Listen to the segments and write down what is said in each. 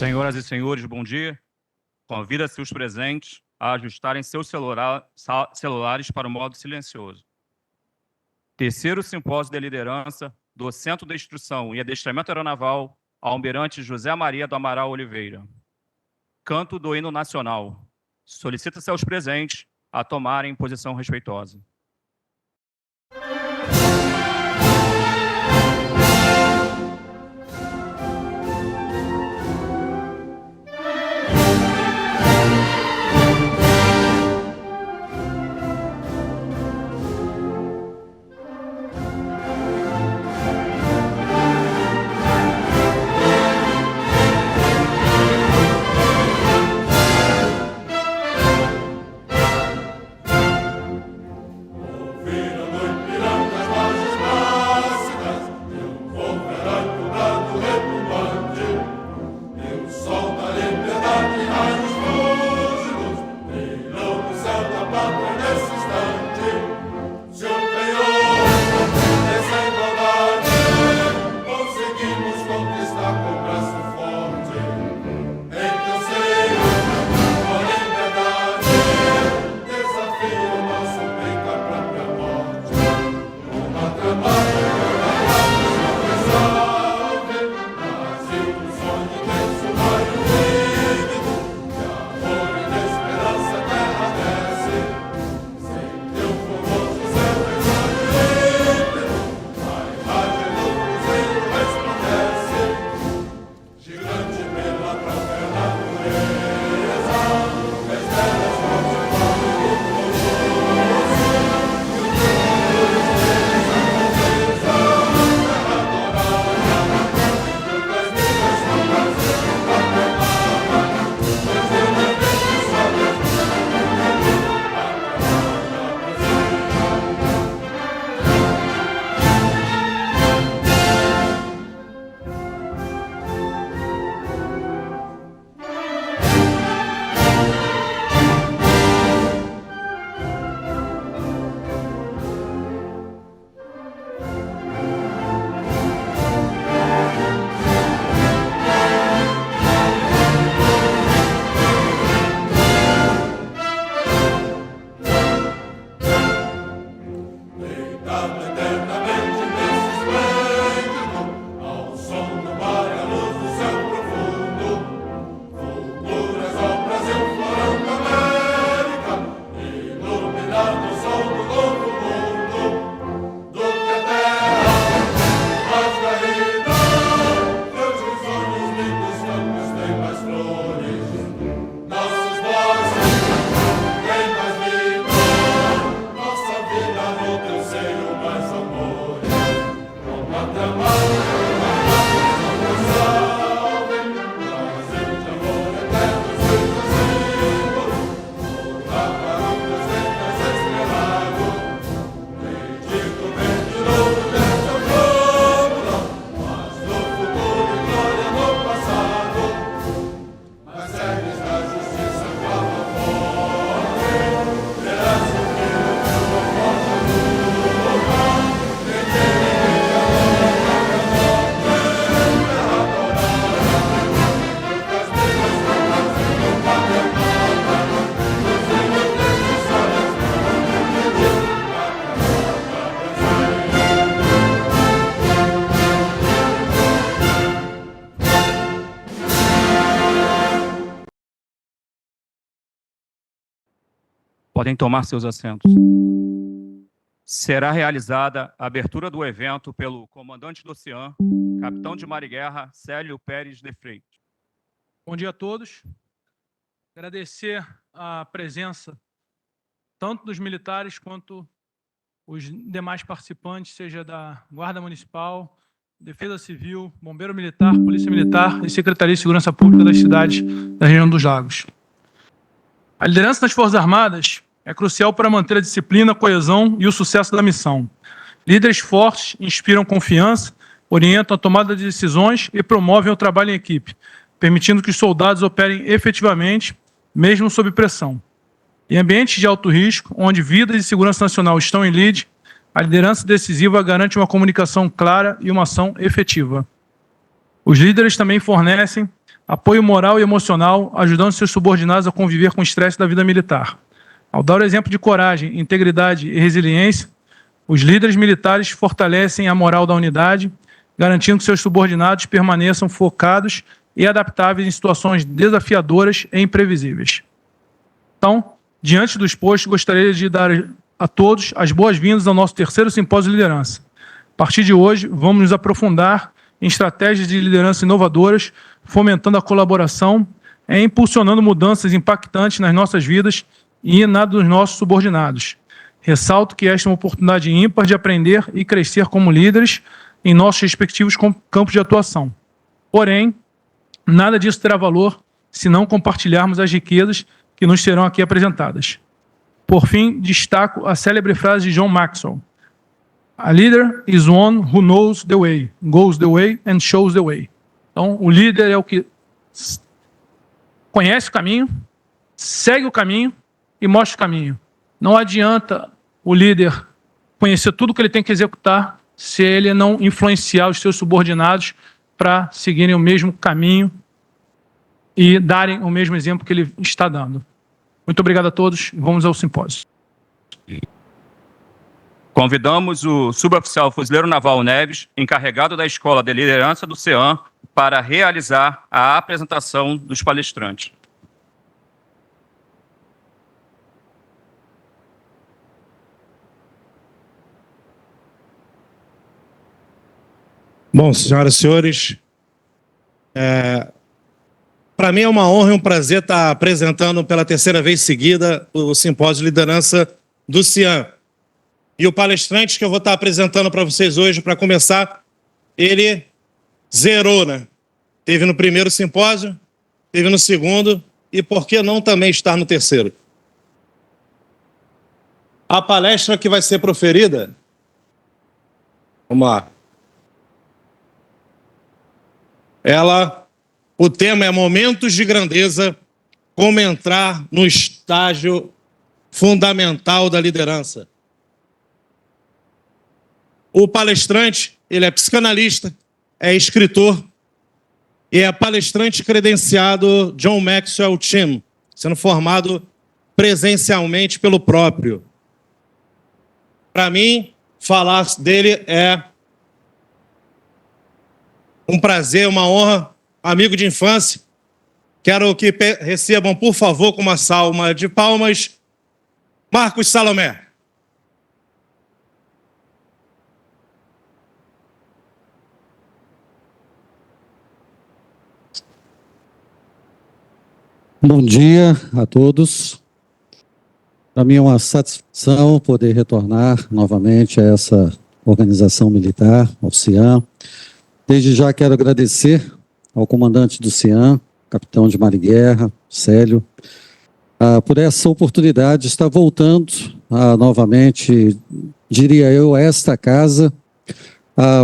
Senhoras e senhores, bom dia. Convida-se os presentes a ajustarem seus celulares para o modo silencioso. Terceiro Simpósio de Liderança do Centro de Instrução e Adestramento Aeronaval, Almirante José Maria do Amaral Oliveira. Canto do Hino Nacional. Solicita-se aos presentes a tomarem posição respeitosa. Podem tomar seus assentos. Será realizada a abertura do evento pelo comandante do Ocean, capitão de mar e guerra, Célio Pérez de Freitas. Bom dia a todos. Agradecer a presença tanto dos militares quanto os demais participantes, seja da Guarda Municipal, Defesa Civil, Bombeiro Militar, Polícia Militar e Secretaria de Segurança Pública das cidades da região dos Lagos. A liderança das Forças Armadas é crucial para manter a disciplina, a coesão e o sucesso da missão. Líderes fortes inspiram confiança, orientam a tomada de decisões e promovem o trabalho em equipe, permitindo que os soldados operem efetivamente, mesmo sob pressão. Em ambientes de alto risco, onde vidas e segurança nacional estão em lide, a liderança decisiva garante uma comunicação clara e uma ação efetiva. Os líderes também fornecem apoio moral e emocional, ajudando seus subordinados a conviver com o estresse da vida militar. Ao dar o exemplo de coragem, integridade e resiliência, os líderes militares fortalecem a moral da unidade, garantindo que seus subordinados permaneçam focados e adaptáveis em situações desafiadoras e imprevisíveis. Então, diante do exposto, gostaria de dar a todos as boas-vindas ao nosso terceiro simpósio de liderança. A partir de hoje, vamos nos aprofundar em estratégias de liderança inovadoras, fomentando a colaboração e impulsionando mudanças impactantes nas nossas vidas e na dos nossos subordinados. Ressalto que esta é uma oportunidade ímpar de aprender e crescer como líderes em nossos respectivos campos de atuação. Porém, nada disso terá valor se não compartilharmos as riquezas que nos serão aqui apresentadas. Por fim, destaco a célebre frase de John Maxwell: "A leader is one who knows the way, goes the way and shows the way." Então, o líder é o que conhece o caminho, segue o caminho e mostra o caminho. Não adianta o líder conhecer tudo o que ele tem que executar se ele não influenciar os seus subordinados para seguirem o mesmo caminho e darem o mesmo exemplo que ele está dando. Muito obrigado a todos. Vamos ao simpósio. Convidamos o suboficial fuzileiro naval Neves, encarregado da Escola de Liderança do CEAM, para realizar a apresentação dos palestrantes. Bom, senhoras e senhores, para mim é uma honra e um prazer estar apresentando pela terceira vez seguida o simpósio de liderança do CIAM. E o palestrante que eu vou estar apresentando para vocês hoje, para começar, ele zerou, né? Teve no primeiro simpósio, teve no segundo, e por que não também estar no terceiro? A palestra que vai ser proferida, vamos lá. O tema é Momentos de Grandeza, como entrar no estágio fundamental da liderança. O palestrante, ele é psicanalista, é escritor e é palestrante credenciado John Maxwell Team, sendo formado presencialmente pelo próprio. Para mim, falar dele é um prazer, uma honra, amigo de infância. Quero que recebam, por favor, com uma salva de palmas, Marcos Salomé. Bom dia a todos. Para mim é uma satisfação poder retornar novamente a essa organização militar, ao CIAM. Desde já quero agradecer ao comandante do CIAM, capitão de Mar e Guerra, Célio, por essa oportunidade de estar voltando novamente, diria eu, a esta casa,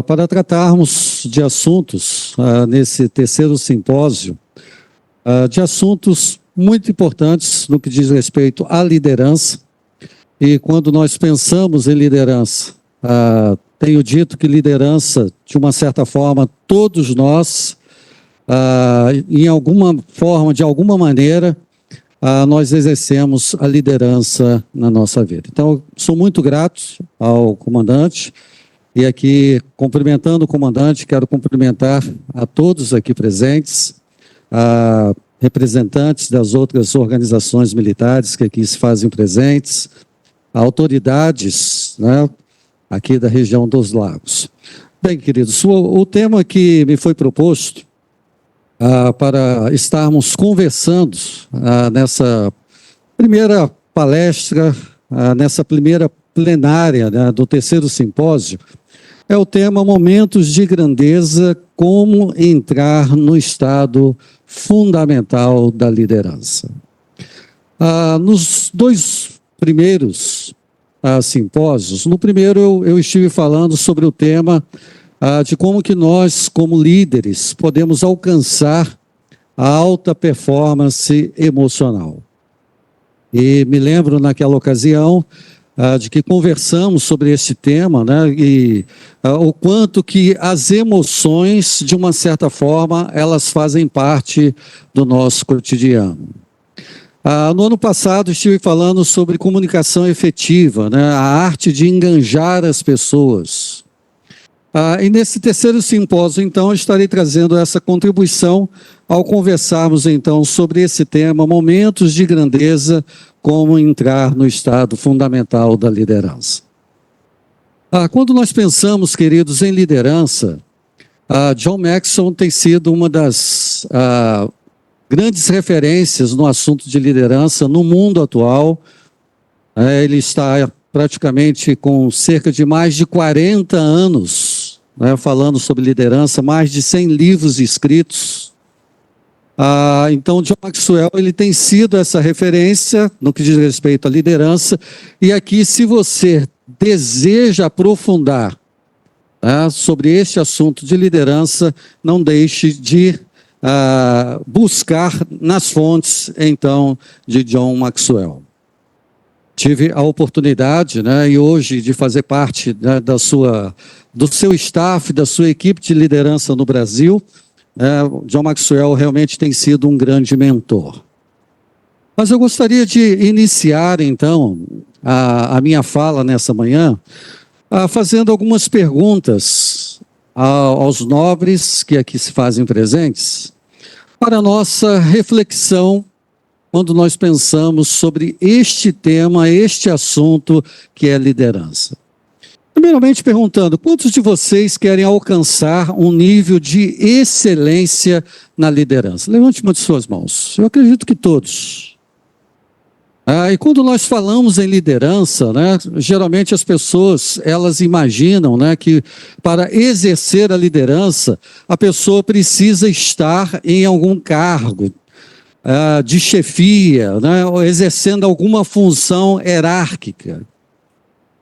para tratarmos de assuntos nesse terceiro simpósio, de assuntos muito importantes no que diz respeito à liderança. E quando nós pensamos em liderança, tenho dito que liderança, de uma certa forma, todos nós, em alguma forma, de alguma maneira, nós exercemos a liderança na nossa vida. Então, sou muito grato ao comandante e aqui, cumprimentando o comandante, quero cumprimentar a todos aqui presentes, representantes das outras organizações militares que aqui se fazem presentes, autoridades, né, aqui da região dos Lagos. Bem, queridos, o tema que me foi proposto para estarmos conversando nessa primeira palestra, nessa primeira plenária, né, do terceiro simpósio, é o tema Momentos de Grandeza, como entrar no estado fundamental da liderança. Nos dois primeiros simpósios, no primeiro eu estive falando sobre o tema de como que nós, como líderes, podemos alcançar a alta performance emocional. E me lembro naquela ocasião de que conversamos sobre esse tema, né, e o quanto que as emoções, de uma certa forma, elas fazem parte do nosso cotidiano. No ano passado, estive falando sobre comunicação efetiva, né, a arte de enganjar as pessoas. E nesse terceiro simpósio, então, eu estarei trazendo essa contribuição ao conversarmos, então, sobre esse tema, momentos de grandeza, como entrar no estado fundamental da liderança. Quando nós pensamos, queridos, em liderança, John Maxwell tem sido uma das grandes referências no assunto de liderança no mundo atual. Ele está praticamente com cerca de mais de 40 anos, né, falando sobre liderança, mais de 100 livros escritos. Então, John Maxwell, ele tem sido essa referência no que diz respeito à liderança, e aqui, se você deseja aprofundar, né, sobre este assunto de liderança, não deixe de buscar nas fontes, então, de John Maxwell. Tive a oportunidade, né, e hoje, de fazer parte, né, do seu staff, da sua equipe de liderança no Brasil. John Maxwell realmente tem sido um grande mentor. Mas eu gostaria de iniciar, então, a minha fala nessa manhã, fazendo algumas perguntas aos nobres que aqui se fazem presentes, para a nossa reflexão, quando nós pensamos sobre este tema, este assunto que é liderança. Primeiramente perguntando, quantos de vocês querem alcançar um nível de excelência na liderança? Levante uma de suas mãos. Eu acredito que todos. E quando nós falamos em liderança, né, geralmente as pessoas, elas imaginam, né, que para exercer a liderança, a pessoa precisa estar em algum cargo de chefia, né, ou exercendo alguma função hierárquica.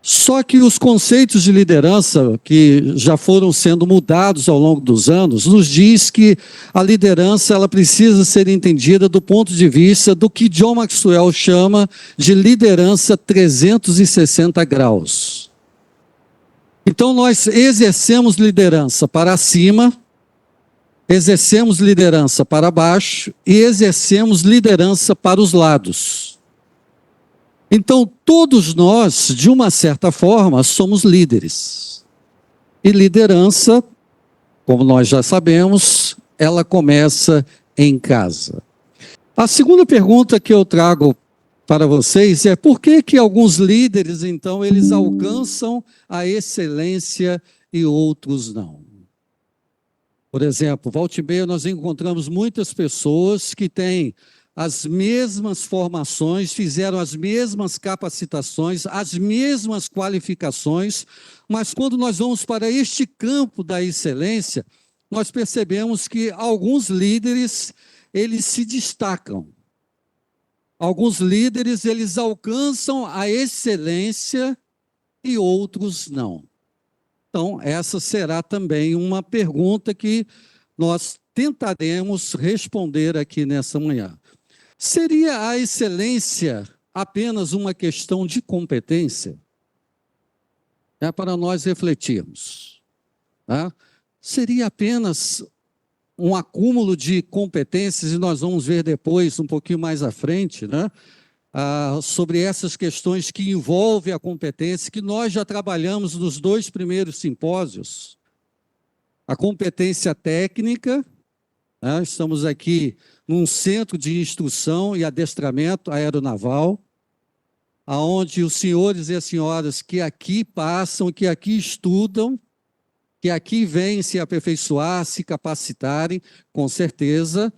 Só que os conceitos de liderança que já foram sendo mudados ao longo dos anos, nos diz que a liderança ela precisa ser entendida do ponto de vista do que John Maxwell chama de liderança 360 graus. Então nós exercemos liderança para cima, exercemos liderança para baixo e exercemos liderança para os lados. Então, todos nós, de uma certa forma, somos líderes. E liderança, como nós já sabemos, ela começa em casa. A segunda pergunta que eu trago para vocês é por que alguns líderes, então, eles alcançam a excelência e outros não? Por exemplo, volta e meia nós encontramos muitas pessoas que têm as mesmas formações, fizeram as mesmas capacitações, as mesmas qualificações, mas quando nós vamos para este campo da excelência, nós percebemos que alguns líderes, eles se destacam. Alguns líderes, eles alcançam a excelência e outros não. Então, essa será também uma pergunta que nós tentaremos responder aqui nessa manhã. Seria a excelência apenas uma questão de competência? É para nós refletirmos. Tá? Seria apenas um acúmulo de competências, e nós vamos ver depois, um pouquinho mais à frente, né? Sobre essas questões que envolvem a competência, que nós já trabalhamos nos 2 primeiros simpósios. A competência técnica, né? Estamos aqui num centro de instrução e adestramento aeronaval, onde os senhores e as senhoras que aqui passam, que aqui estudam, que aqui vêm se aperfeiçoar, se capacitarem, com certeza,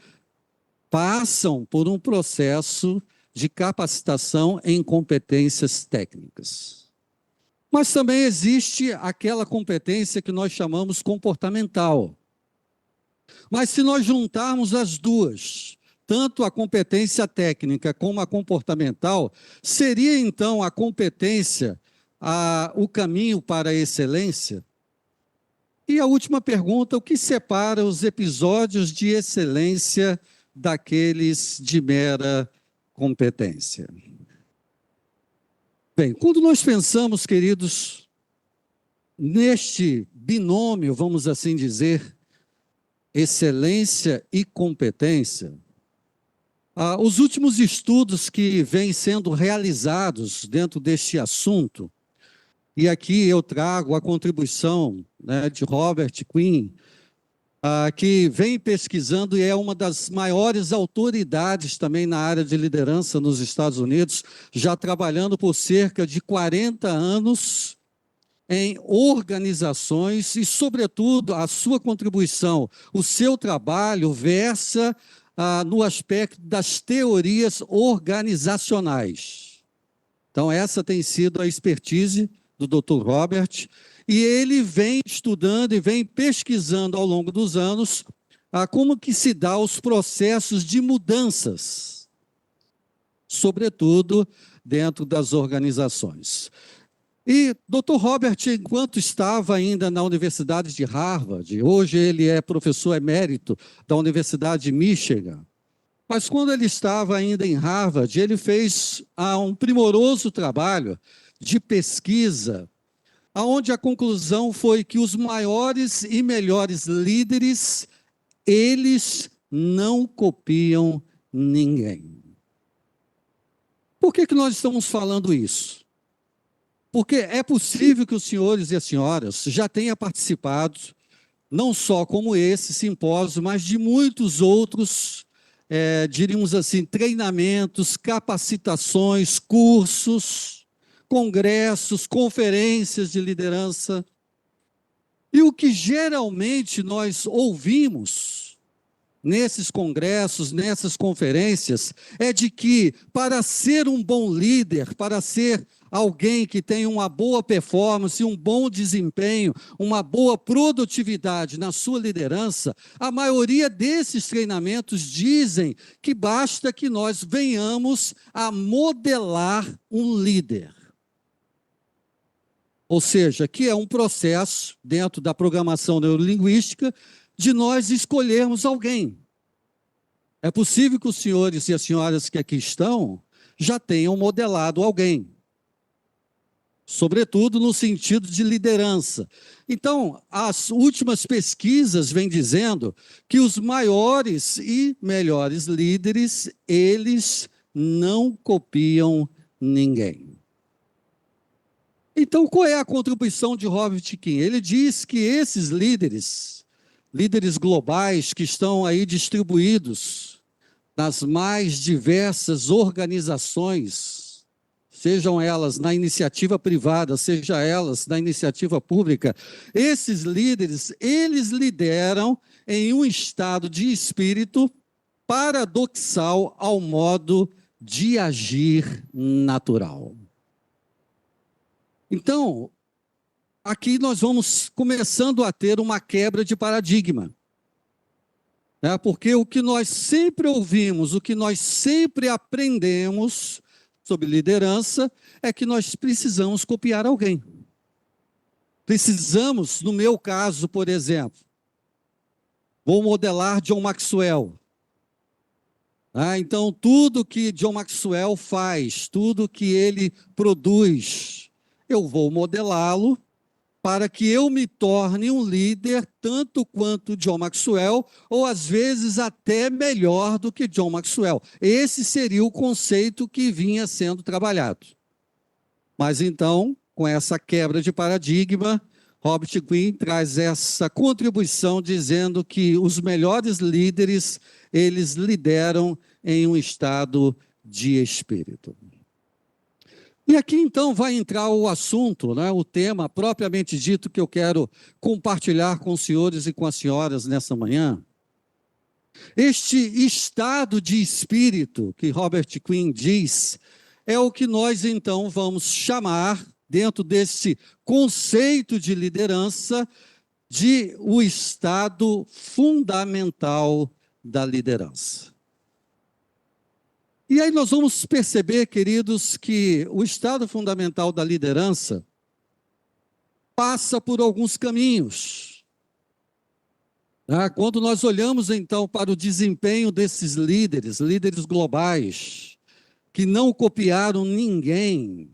passam por um processo de capacitação em competências técnicas. Mas também existe aquela competência que nós chamamos comportamental. Mas se nós juntarmos as duas, tanto a competência técnica como a comportamental, seria então a competência o caminho para a excelência? E a última pergunta, o que separa os episódios de excelência daqueles de mera competência? Bem, quando nós pensamos, queridos, neste binômio, vamos assim dizer, excelência e competência, os últimos estudos que vêm sendo realizados dentro deste assunto, e aqui eu trago a contribuição, né, de Robert Quinn, que vem pesquisando e é uma das maiores autoridades também na área de liderança nos Estados Unidos, já trabalhando por cerca de 40 anos em organizações e, sobretudo, a sua contribuição, o seu trabalho versa no aspecto das teorias organizacionais. Então, essa tem sido a expertise do Dr. Robert, e ele vem estudando e vem pesquisando ao longo dos anos como que se dá os processos de mudanças, sobretudo dentro das organizações. E Dr. Robert, enquanto estava ainda na Universidade de Harvard, hoje ele é professor emérito da Universidade de Michigan, mas quando ele estava ainda em Harvard, ele fez um primoroso trabalho de pesquisa, onde a conclusão foi que os maiores e melhores líderes, eles não copiam ninguém. Por que nós estamos falando isso? Porque é possível que os senhores e as senhoras já tenham participado, não só como esse simpósio, mas de muitos outros, diríamos assim, treinamentos, capacitações, cursos, congressos, conferências de liderança. E o que geralmente nós ouvimos nesses congressos, nessas conferências, é de que para ser um bom líder, para ser alguém que tem uma boa performance, um bom desempenho, uma boa produtividade na sua liderança, a maioria desses treinamentos dizem que basta que nós venhamos a modelar um líder. Ou seja, que é um processo, dentro da programação neurolinguística, de nós escolhermos alguém. É possível que os senhores e as senhoras que aqui estão já tenham modelado alguém, sobretudo no sentido de liderança. Então, as últimas pesquisas vêm dizendo que os maiores e melhores líderes, eles não copiam ninguém. Então, qual é a contribuição de Robert Quinn? Ele diz que esses líderes globais que estão aí distribuídos nas mais diversas organizações, sejam elas na iniciativa privada, sejam elas na iniciativa pública, esses líderes, eles lideram em um estado de espírito paradoxal ao modo de agir natural. Então, aqui nós vamos começando a ter uma quebra de paradigma. Porque o que nós sempre ouvimos, o que nós sempre aprendemos sobre liderança, é que nós precisamos copiar alguém. Precisamos, no meu caso, por exemplo, vou modelar John Maxwell. Então, tudo que John Maxwell faz, tudo que ele produz, eu vou modelá-lo para que eu me torne um líder tanto quanto John Maxwell, ou às vezes até melhor do que John Maxwell. Esse seria o conceito que vinha sendo trabalhado. Mas então, com essa quebra de paradigma, Robert Quinn traz essa contribuição dizendo que os melhores líderes, eles lideram em um estado de espírito. E aqui, então, vai entrar o assunto, o tema propriamente dito que eu quero compartilhar com os senhores e com as senhoras nessa manhã. Este estado de espírito que Robert Quinn diz é o que nós, então, vamos chamar, dentro desse conceito de liderança, de o estado fundamental da liderança. E aí nós vamos perceber, queridos, que o estado fundamental da liderança passa por alguns caminhos. Quando nós olhamos, então, para o desempenho desses líderes globais, que não copiaram ninguém,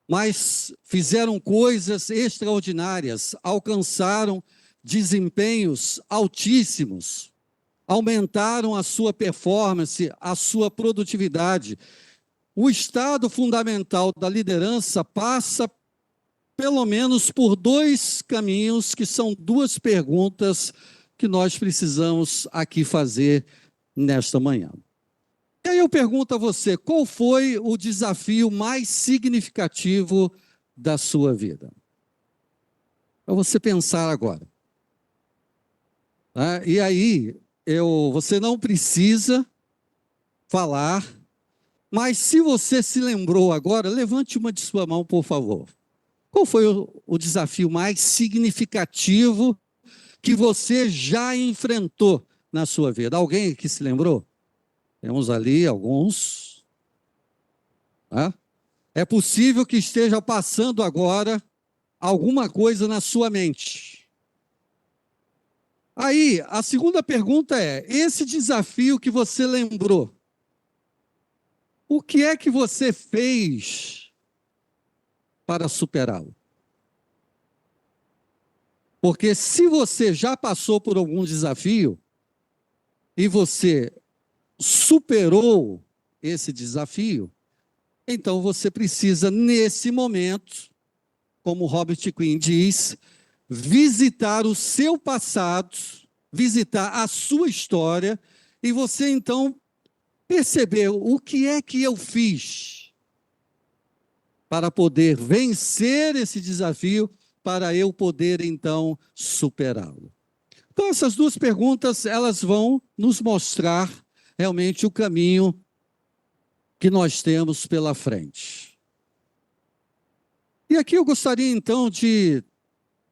mas fizeram coisas extraordinárias, alcançaram desempenhos altíssimos, aumentaram a sua performance, a sua produtividade. O estado fundamental da liderança passa pelo menos por dois caminhos, que são duas perguntas que nós precisamos aqui fazer nesta manhã. E aí eu pergunto a você, qual foi o desafio mais significativo da sua vida? Para você pensar agora. Tá? E aí, você não precisa falar, mas se você se lembrou agora, levante uma de sua mão, por favor. Qual foi o desafio mais significativo que você já enfrentou na sua vida? Alguém aqui se lembrou? Temos ali alguns. Tá? É possível que esteja passando agora alguma coisa na sua mente. Aí, a segunda pergunta é: esse desafio que você lembrou, o que é que você fez para superá-lo? Porque se você já passou por algum desafio e você superou esse desafio, então você precisa, nesse momento, como Robert Greene diz, visitar o seu passado, visitar a sua história, e você então perceber o que é que eu fiz para poder vencer esse desafio, para eu poder então superá-lo. Então essas duas perguntas, elas vão nos mostrar realmente o caminho que nós temos pela frente. E aqui eu gostaria então de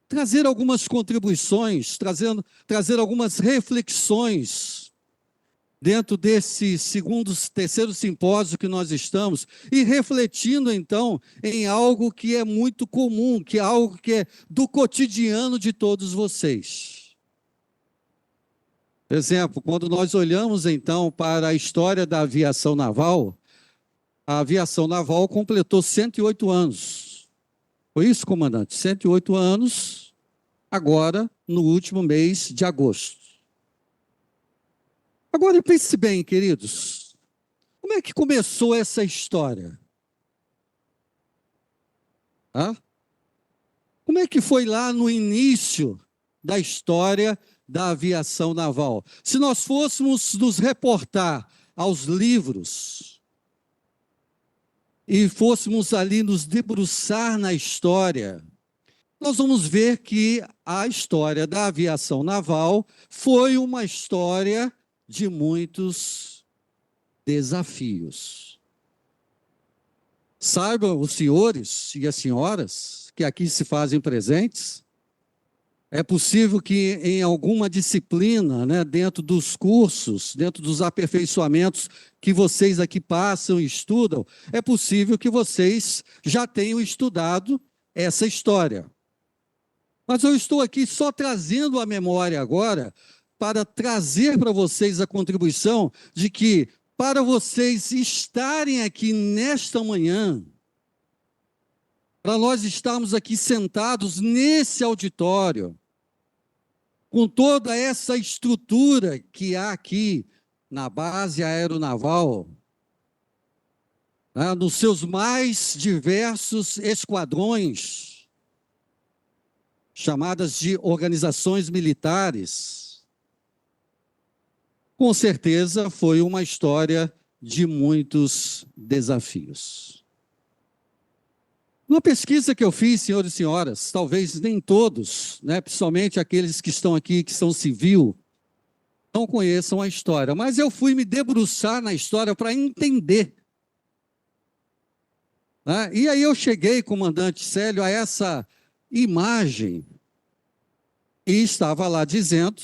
trazer algumas contribuições, trazer algumas reflexões dentro desse terceiro simpósio que nós estamos, e refletindo então em algo que é muito comum, que é algo que é do cotidiano de todos vocês. Por exemplo, quando nós olhamos então para a história da aviação naval, a aviação naval completou 108 anos. Foi isso, comandante? 108 anos, agora, no último mês de agosto. Agora, pense bem, queridos, como é que começou essa história? Como é que foi lá no início da história da aviação naval? Se nós fôssemos nos reportar aos livros e fôssemos ali nos debruçar na história, nós vamos ver que a história da aviação naval foi uma história de muitos desafios. Saibam os senhores e as senhoras que aqui se fazem presentes, é possível que em alguma disciplina, né, dentro dos cursos, dentro dos aperfeiçoamentos que vocês aqui passam e estudam, é possível que vocês já tenham estudado essa história. Mas eu estou aqui só trazendo a memória agora para trazer para vocês a contribuição de que, para vocês estarem aqui nesta manhã, para nós estarmos aqui sentados nesse auditório, com toda essa estrutura que há aqui na base aeronaval, né, nos seus mais diversos esquadrões, chamadas de organizações militares, com certeza foi uma história de muitos desafios. Uma pesquisa que eu fiz, senhores e senhoras, talvez nem todos, né, principalmente aqueles que estão aqui, que são civil, não conheçam a história, mas eu fui me debruçar na história para entender. Né? E aí eu cheguei, comandante Célio, a essa imagem, e estava lá dizendo: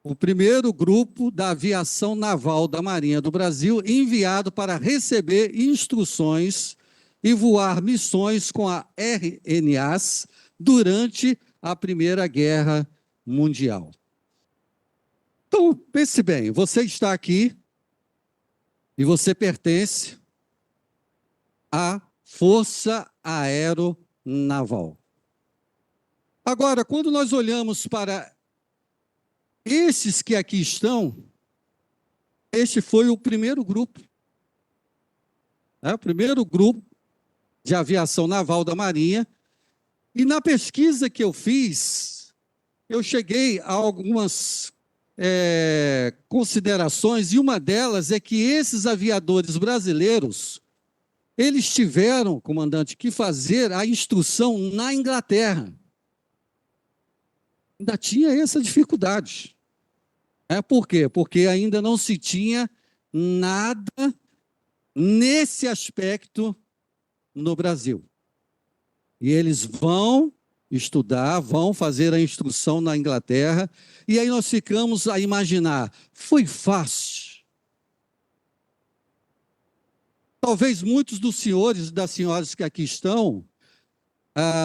o primeiro grupo da aviação naval da Marinha do Brasil enviado para receber instruções e voar missões com a RNAs durante a Primeira Guerra Mundial. Então, pense bem, você está aqui e você pertence à Força aeronaval. Agora, quando nós olhamos para esses que aqui estão, este foi o primeiro grupo. O primeiro grupo de aviação naval da Marinha. E na pesquisa que eu fiz, eu cheguei a algumas considerações, e uma delas é que esses aviadores brasileiros, eles tiveram, comandante, que fazer a instrução na Inglaterra. Ainda tinha essa dificuldade. Por quê? Porque ainda não se tinha nada nesse aspecto no Brasil. E eles vão estudar, vão fazer a instrução na Inglaterra, e aí nós ficamos a imaginar, foi fácil? Talvez muitos dos senhores e das senhoras que aqui estão,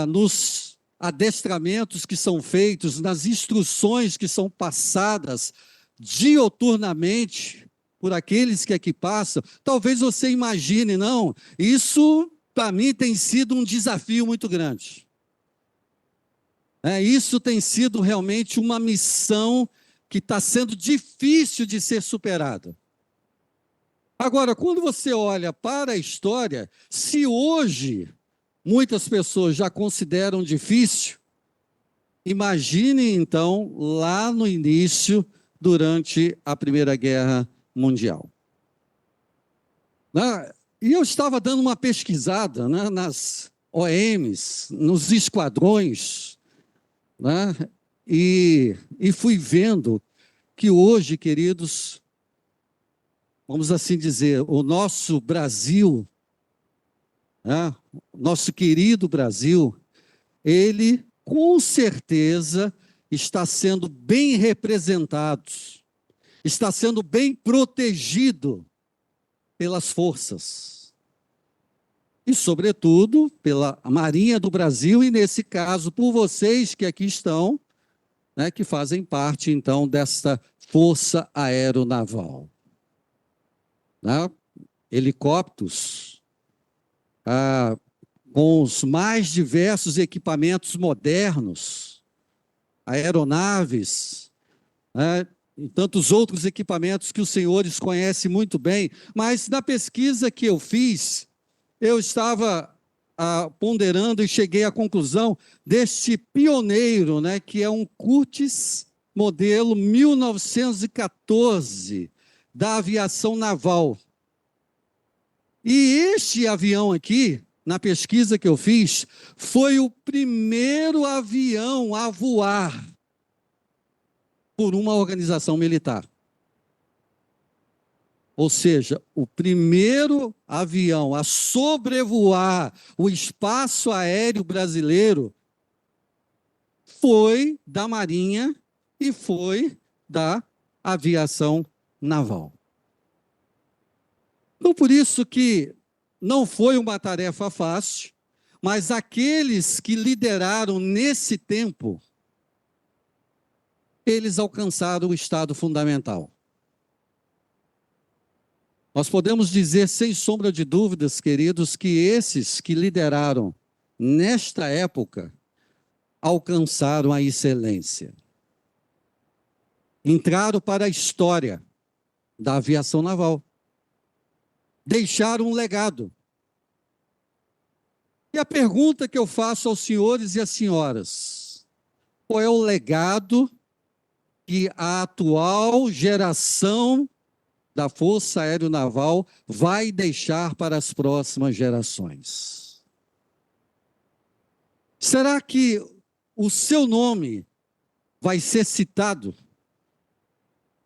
nos adestramentos que são feitos, nas instruções que são passadas dioturnamente por aqueles que aqui passam, talvez você imagine, não, isso para mim tem sido um desafio muito grande. Isso tem sido realmente uma missão que está sendo difícil de ser superada. Agora, quando você olha para a história, se hoje muitas pessoas já consideram difícil, imagine então lá no início, durante a Primeira Guerra Mundial. E eu estava dando uma pesquisada nas OMs, nos esquadrões, e fui vendo que hoje, queridos, vamos assim dizer, o nosso Brasil, nosso querido Brasil, ele com certeza está sendo bem representado, está sendo bem protegido pelas forças. E, sobretudo, pela Marinha do Brasil, e, nesse caso, por vocês que aqui estão, que fazem parte, então, desta Força Aeronaval. Helicópteros, com os mais diversos equipamentos modernos, aeronaves, e tantos outros equipamentos que os senhores conhecem muito bem, mas na pesquisa que eu fiz, eu estava ponderando e cheguei à conclusão deste pioneiro, que é um Curtiss modelo 1914, da aviação naval. E este avião aqui, na pesquisa que eu fiz, foi o primeiro avião a voar por uma organização militar. Ou seja, o primeiro avião a sobrevoar o espaço aéreo brasileiro foi da Marinha e foi da aviação naval. Então, por isso que não foi uma tarefa fácil, mas aqueles que lideraram nesse tempo, eles alcançaram o estado fundamental. Nós podemos dizer, sem sombra de dúvidas, queridos, que esses que lideraram nesta época alcançaram a excelência. Entraram para a história da aviação naval. Deixaram um legado. E a pergunta que eu faço aos senhores e às senhoras: qual é o legado que a atual geração da Força Aeronaval vai deixar para as próximas gerações? Será que o seu nome vai ser citado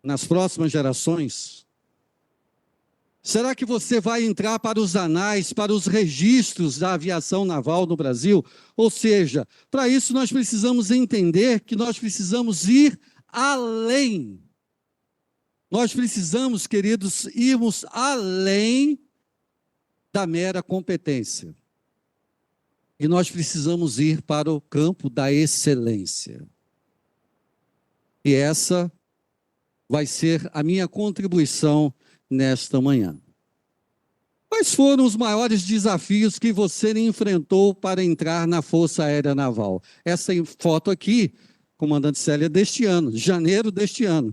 nas próximas gerações? Será que você vai entrar para os anais, para os registros da aviação naval no Brasil? Ou seja, para isso nós precisamos entender que nós precisamos ir além. Nós precisamos, queridos, irmos além da mera competência. E nós precisamos ir para o campo da excelência. E essa vai ser a minha contribuição nesta manhã. Quais foram os maiores desafios que você enfrentou para entrar na Força Aérea Naval? Essa foto aqui, comandante Célia, deste ano, de janeiro deste ano.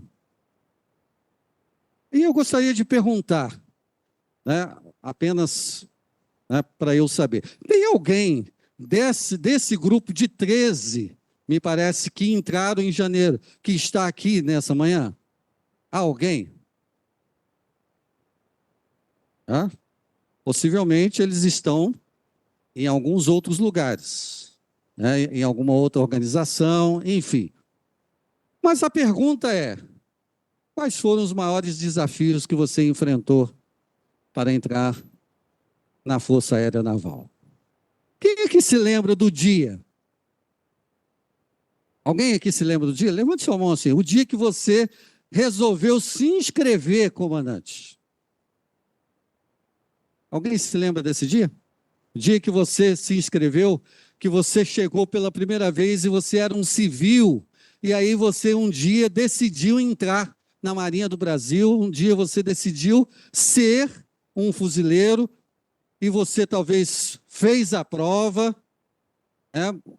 E eu gostaria de perguntar, né, apenas, né, para eu saber, tem alguém desse grupo de 13, me parece, que entraram em janeiro, que está aqui nessa manhã? Há alguém? Hã? Possivelmente eles estão em alguns outros lugares, né, em alguma outra organização, enfim. Mas a pergunta é: quais foram os maiores desafios que você enfrentou para entrar na Força Aérea Naval? Quem é que se lembra do dia? Alguém aqui se lembra do dia? Levante sua mão assim. O dia que você resolveu se inscrever, comandante. Alguém se lembra desse dia? O dia que você se inscreveu, que você chegou pela primeira vez e você era um civil, e aí você um dia decidiu entrar na Marinha do Brasil, um dia você decidiu ser um fuzileiro, e você talvez fez a prova.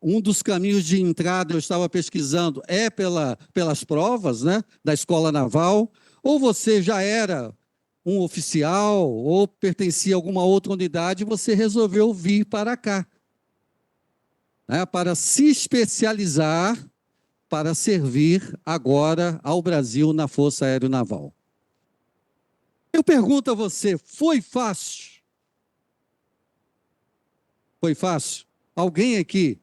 Um dos caminhos de entrada, eu estava pesquisando, é pelas provas, né, da Escola Naval, ou você já era um oficial, ou pertencia a alguma outra unidade, e você resolveu vir para cá, né, para se especializar, para servir agora ao Brasil na Força Aeronaval. Eu pergunto a você, foi fácil? Foi fácil? Alguém aqui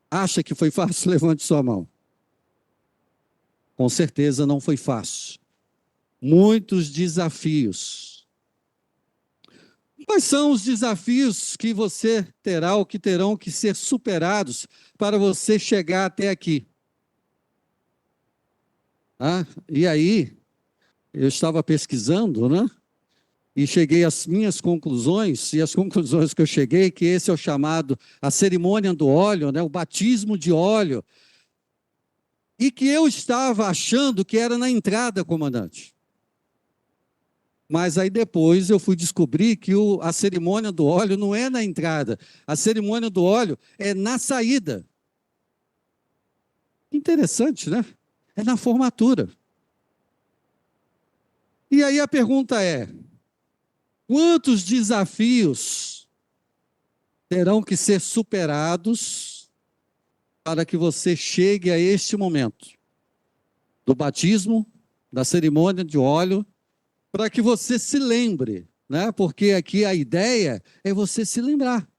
acha que foi fácil? Levante sua mão. Com certeza não foi fácil. Muitos desafios. Quais são os desafios que você terá ou que terão que ser superados para você chegar até aqui? E aí, eu estava pesquisando, né? E cheguei às minhas conclusões, e as conclusões que eu cheguei, que esse é o chamado, a cerimônia do óleo, né? O batismo de óleo, e que eu estava achando que era na entrada, comandante. Mas aí depois eu fui descobrir que a cerimônia do óleo não é na entrada, a cerimônia do óleo é na saída. Interessante, né? É na formatura. E aí a pergunta é: quantos desafios terão que ser superados para que você chegue a este momento do batismo, da cerimônia de óleo, para que você se lembre, né? Porque aqui a ideia é você se lembrar.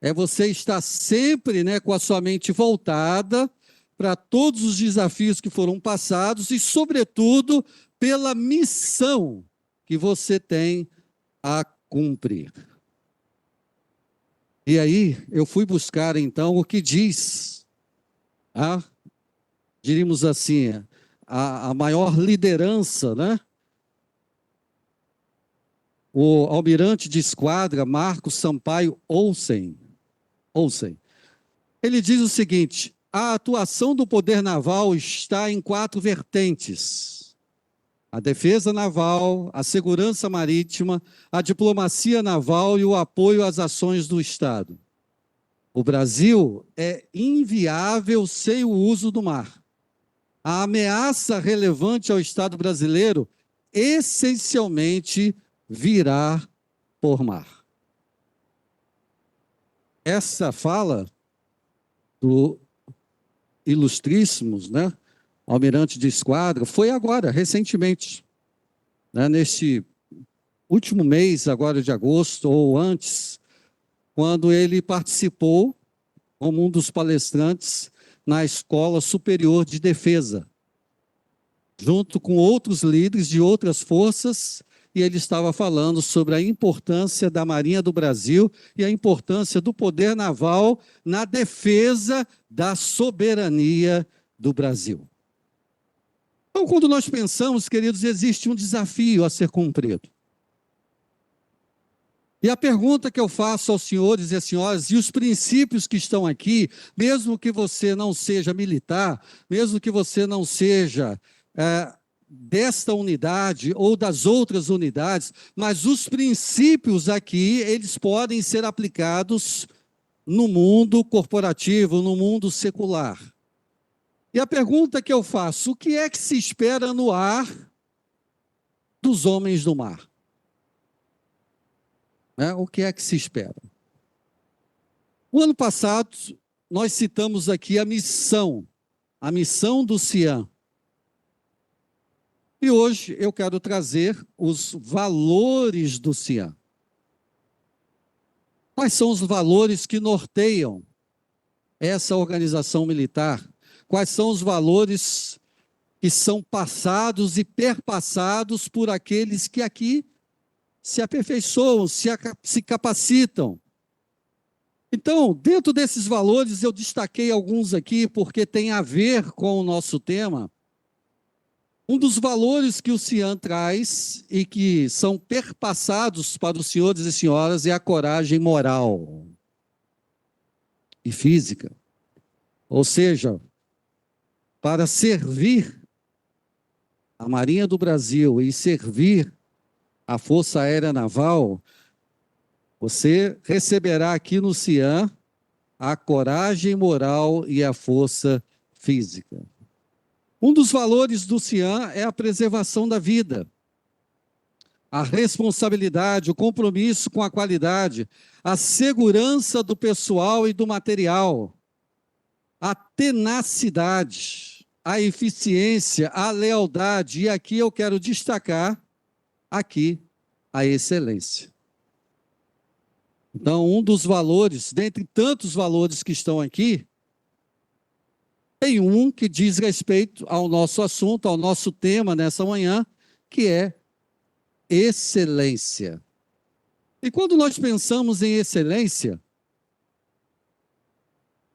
É você estar sempre, né, com a sua mente voltada para todos os desafios que foram passados e, sobretudo, pela missão que você tem a cumprir. E aí, eu fui buscar, então, o que diz, diríamos assim, a maior liderança, né? O almirante de esquadra, Marcos Sampaio Olsen. Ele diz o seguinte: a atuação do poder naval está em 4 vertentes: a defesa naval, a segurança marítima, a diplomacia naval e o apoio às ações do Estado. O Brasil é inviável sem o uso do mar. A ameaça relevante ao Estado brasileiro essencialmente virá por mar. Essa fala do ilustríssimos, né, almirante de esquadra, foi agora, recentemente, né, neste último mês, agora de agosto, ou antes, quando ele participou, como um dos palestrantes, na Escola Superior de Defesa, junto com outros líderes de outras forças, e ele estava falando sobre a importância da Marinha do Brasil e a importância do poder naval na defesa da soberania do Brasil. Então, quando nós pensamos, queridos, existe um desafio a ser cumprido. E a pergunta que eu faço aos senhores e às senhoras, e os princípios que estão aqui, mesmo que você não seja militar, mesmo que você não seja desta unidade ou das outras unidades, mas os princípios aqui, eles podem ser aplicados no mundo corporativo, no mundo secular. E a pergunta que eu faço, o que é que se espera no ar dos homens do mar? O que é que se espera? O ano passado, nós citamos aqui a missão do CIAN. E hoje eu quero trazer os valores do CIAN. Quais são os valores que norteiam essa organização militar? Quais são os valores que são passados e perpassados por aqueles que aqui se aperfeiçoam, se capacitam? Então, dentro desses valores, eu destaquei alguns aqui porque tem a ver com o nosso tema. Um dos valores que o CIAN traz e que são perpassados para os senhores e senhoras é a coragem moral e física. Ou seja, para servir a Marinha do Brasil e servir a Força Aérea Naval, você receberá aqui no CIAN a coragem moral e a força física. Um dos valores do CIAN é a preservação da vida, a responsabilidade, o compromisso com a qualidade, a segurança do pessoal e do material, a tenacidade, a eficiência, a lealdade, e aqui eu quero destacar aqui a excelência. Então, um dos valores, dentre tantos valores que estão aqui, tem um que diz respeito ao nosso assunto, ao nosso tema nessa manhã, que é excelência. E quando nós pensamos em excelência,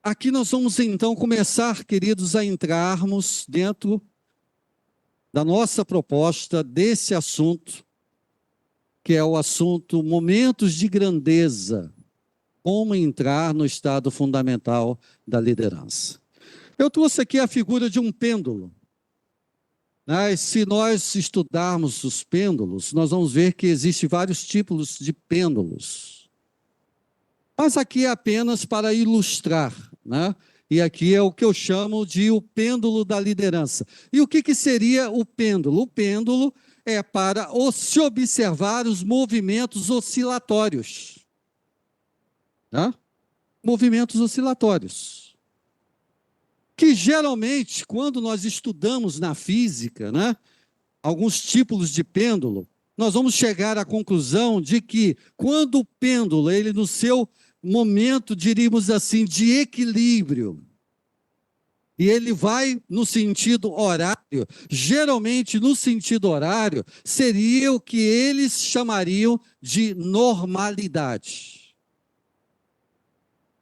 aqui nós vamos então começar, queridos, a entrarmos dentro da nossa proposta desse assunto, que é o assunto momentos de grandeza, como entrar no estado fundamental da liderança. Eu trouxe aqui a figura de um pêndulo. Se nós estudarmos os pêndulos, nós vamos ver que existem vários tipos de pêndulos. Mas aqui é apenas para ilustrar, E aqui é o que eu chamo de o pêndulo da liderança. E o que seria o pêndulo? O pêndulo é para se observar os movimentos oscilatórios. Movimentos oscilatórios. Que geralmente, quando nós estudamos na física, alguns tipos de pêndulo, nós vamos chegar à conclusão de que quando o pêndulo, ele no seu momento, diríamos assim, de equilíbrio, e ele vai no sentido horário, geralmente no sentido horário, seria o que eles chamariam de normalidade.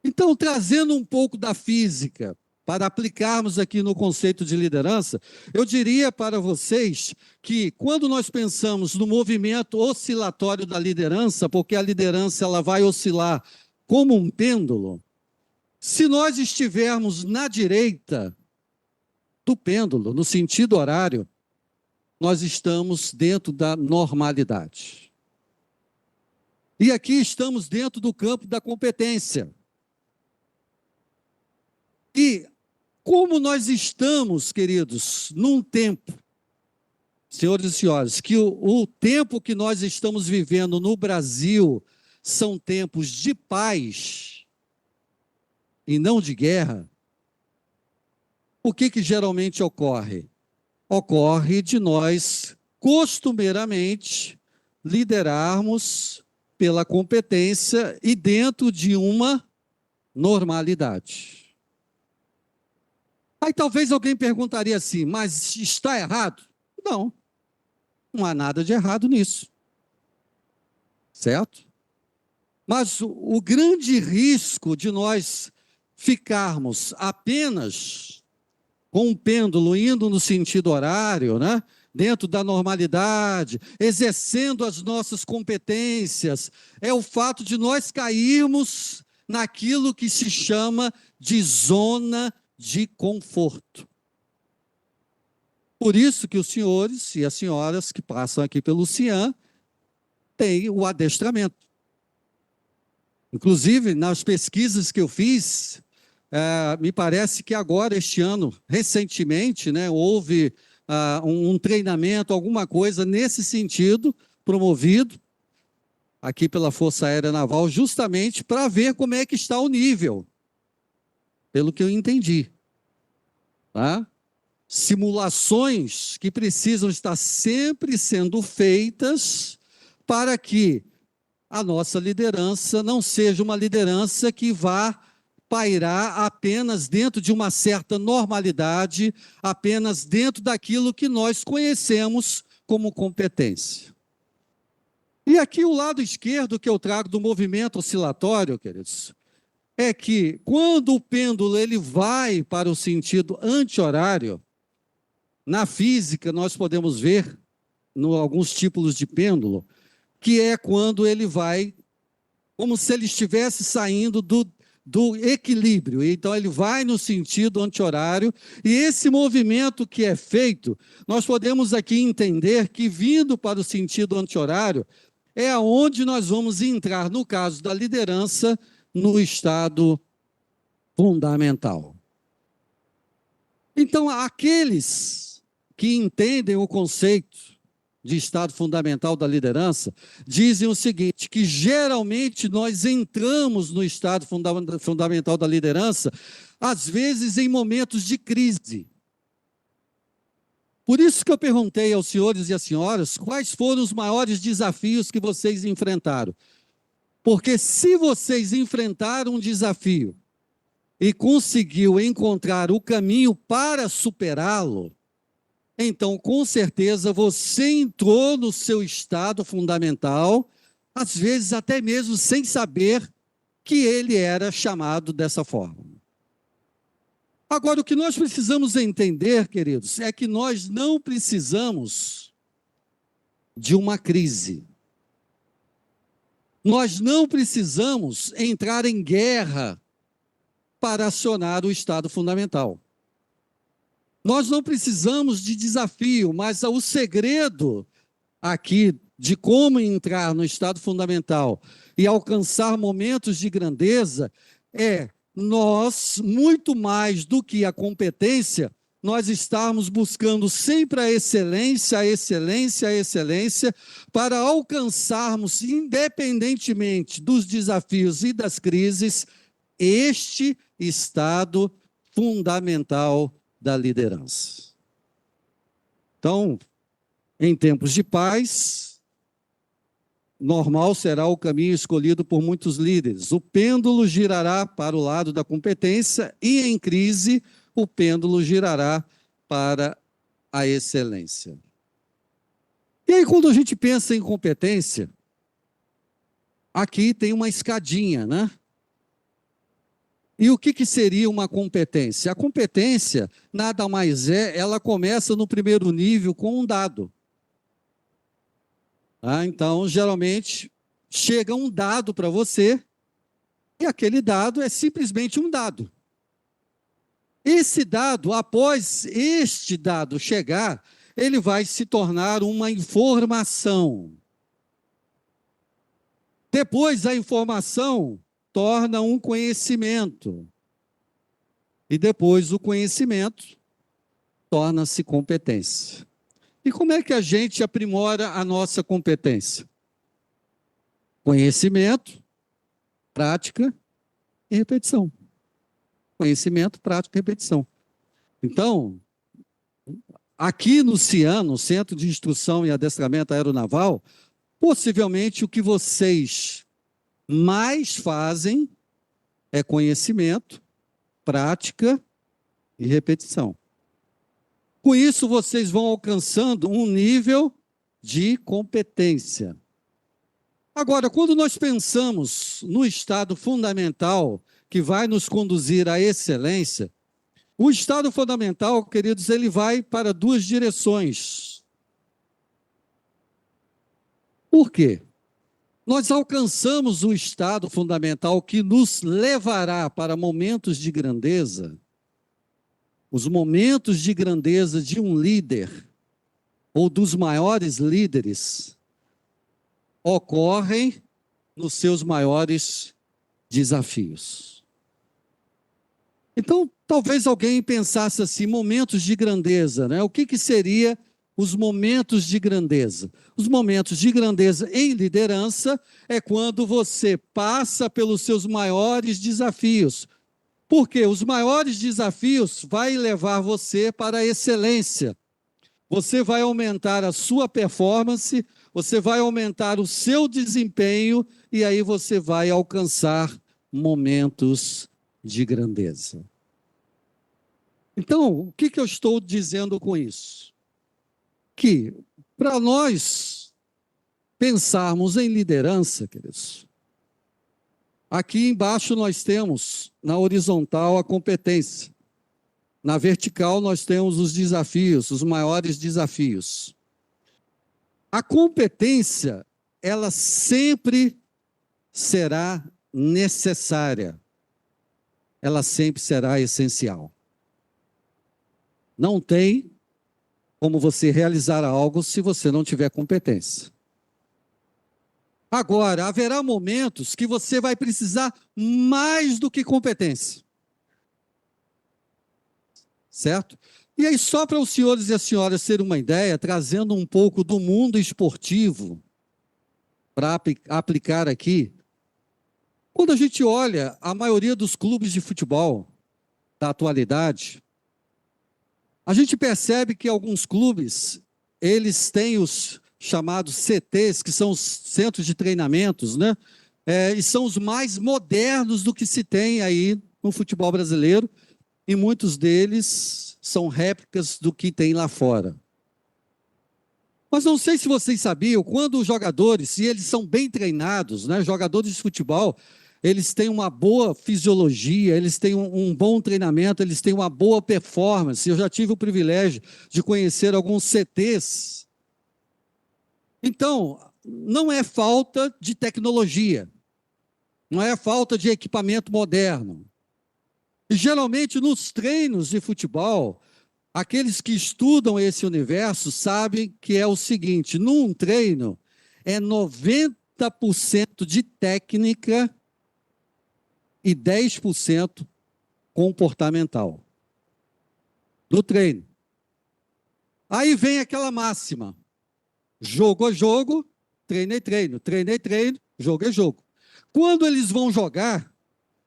Então, trazendo um pouco da física, para aplicarmos aqui no conceito de liderança, eu diria para vocês que quando nós pensamos no movimento oscilatório da liderança, porque a liderança ela vai oscilar como um pêndulo, se nós estivermos na direita do pêndulo, no sentido horário, nós estamos dentro da normalidade. E aqui estamos dentro do campo da competência. E como nós estamos, queridos, num tempo, senhores e senhoras, que o tempo que nós estamos vivendo no Brasil são tempos de paz e não de guerra, o que geralmente ocorre? Ocorre de nós, costumeiramente, liderarmos pela competência e dentro de uma normalidade. Aí talvez alguém perguntaria assim, mas está errado? Não, não há nada de errado nisso. Certo? Mas o grande risco de nós ficarmos apenas com um pêndulo indo no sentido horário, dentro da normalidade, exercendo as nossas competências, é o fato de nós cairmos naquilo que se chama de zona de conforto. por isso que os senhores e as senhoras que passam aqui pelo CIAM têm o adestramento. Inclusive, nas pesquisas que eu fiz, me parece que agora, este ano, recentemente, né, houve um treinamento, alguma coisa nesse sentido, promovido aqui pela Força Aérea Naval, justamente para ver como é que está o nível, pelo que eu entendi. Tá? Simulações que precisam estar sempre sendo feitas para que a nossa liderança não seja uma liderança que vá pairar apenas dentro de uma certa normalidade, apenas dentro daquilo que nós conhecemos como competência. E aqui o lado esquerdo que eu trago do movimento oscilatório, queridos, é que quando o pêndulo ele vai para o sentido anti-horário, na física nós podemos ver, alguns tipos de pêndulo, que é quando ele vai, como se ele estivesse saindo do equilíbrio. Então, ele vai no sentido anti-horário, e esse movimento que é feito, nós podemos aqui entender que, vindo para o sentido anti-horário, é aonde nós vamos entrar, no caso da liderança, no estado fundamental. Então, aqueles que entendem o conceito de estado fundamental da liderança, dizem o seguinte, que geralmente nós entramos no estado fundamental da liderança, às vezes em momentos de crise. Por isso que eu perguntei aos senhores e às senhoras, quais foram os maiores desafios que vocês enfrentaram? Porque se vocês enfrentaram um desafio e conseguiu encontrar o caminho para superá-lo, então, com certeza, você entrou no seu estado fundamental, às vezes até mesmo sem saber que ele era chamado dessa forma. Agora, o que nós precisamos entender, queridos, é que nós não precisamos de uma crise. Nós não precisamos entrar em guerra para acionar o estado fundamental. Nós não precisamos de desafio, mas o segredo aqui de como entrar no estado fundamental e alcançar momentos de grandeza é nós, muito mais do que a competência, nós estarmos buscando sempre a excelência, a excelência, a excelência, para alcançarmos, independentemente dos desafios e das crises, este estado fundamental da liderança. Então, em tempos de paz, normal será o caminho escolhido por muitos líderes. O pêndulo girará para o lado da competência e, em crise, o pêndulo girará para a excelência. E aí, quando a gente pensa em competência, aqui tem uma escadinha, né? E o que seria uma competência? A competência, nada mais ela começa no primeiro nível com um dado. Então, geralmente, chega um dado para você, e aquele dado é simplesmente um dado. Esse dado, após este dado chegar, ele vai se tornar uma informação. Depois, a informação torna um conhecimento. E depois o conhecimento torna-se competência. E como é que a gente aprimora a nossa competência? Conhecimento, prática e repetição. Conhecimento, prática e repetição. Então, aqui no CIAM, no Centro de Instrução e Adestramento Aeronaval, possivelmente o que vocês mais fazem é conhecimento, prática e repetição. Com isso, vocês vão alcançando um nível de competência. Agora, quando nós pensamos no estado fundamental que vai nos conduzir à excelência, o estado fundamental, queridos, ele vai para duas direções. Por quê? Nós alcançamos o estado fundamental que nos levará para momentos de grandeza os momentos de grandeza de um líder, ou dos maiores líderes, ocorrem nos seus maiores desafios. Então, talvez alguém pensasse assim, momentos de grandeza, né? O que seria os momentos de grandeza? Os momentos de grandeza em liderança é quando você passa pelos seus maiores desafios. Porque os maiores desafios vai levar você para a excelência. Você vai aumentar a sua performance, você vai aumentar o seu desempenho e aí você vai alcançar momentos de grandeza. Então, o que eu estou dizendo com isso? Que para nós pensarmos em liderança, queridos, aqui embaixo nós temos, na horizontal, a competência. Na vertical nós temos os desafios, os maiores desafios. A competência, ela sempre será necessária. Ela sempre será essencial. Não tem como você realizar algo se você não tiver competência. Agora, haverá momentos que você vai precisar mais do que competência. Certo? E aí, só para os senhores e as senhoras terem uma ideia, trazendo um pouco do mundo esportivo, para aplicar aqui, quando a gente olha a maioria dos clubes de futebol da atualidade, a gente percebe que alguns clubes, eles têm os chamados CTs, que são os centros de treinamentos, né? E são os mais modernos do que se tem aí no futebol brasileiro, e muitos deles são réplicas do que tem lá fora. Mas não sei se vocês sabiam, quando os jogadores, se eles são bem treinados, né, jogadores de futebol, eles têm uma boa fisiologia, eles têm um bom treinamento, eles têm uma boa performance. Eu já tive o privilégio de conhecer alguns CTs. Então, não é falta de tecnologia, não é falta de equipamento moderno. E geralmente nos treinos de futebol, aqueles que estudam esse universo sabem que é o seguinte, num treino é 90% de técnica e 10% comportamental do treino. Aí vem aquela máxima, jogo é jogo, treino é treino, treino é treino, jogo é jogo. Quando eles vão jogar,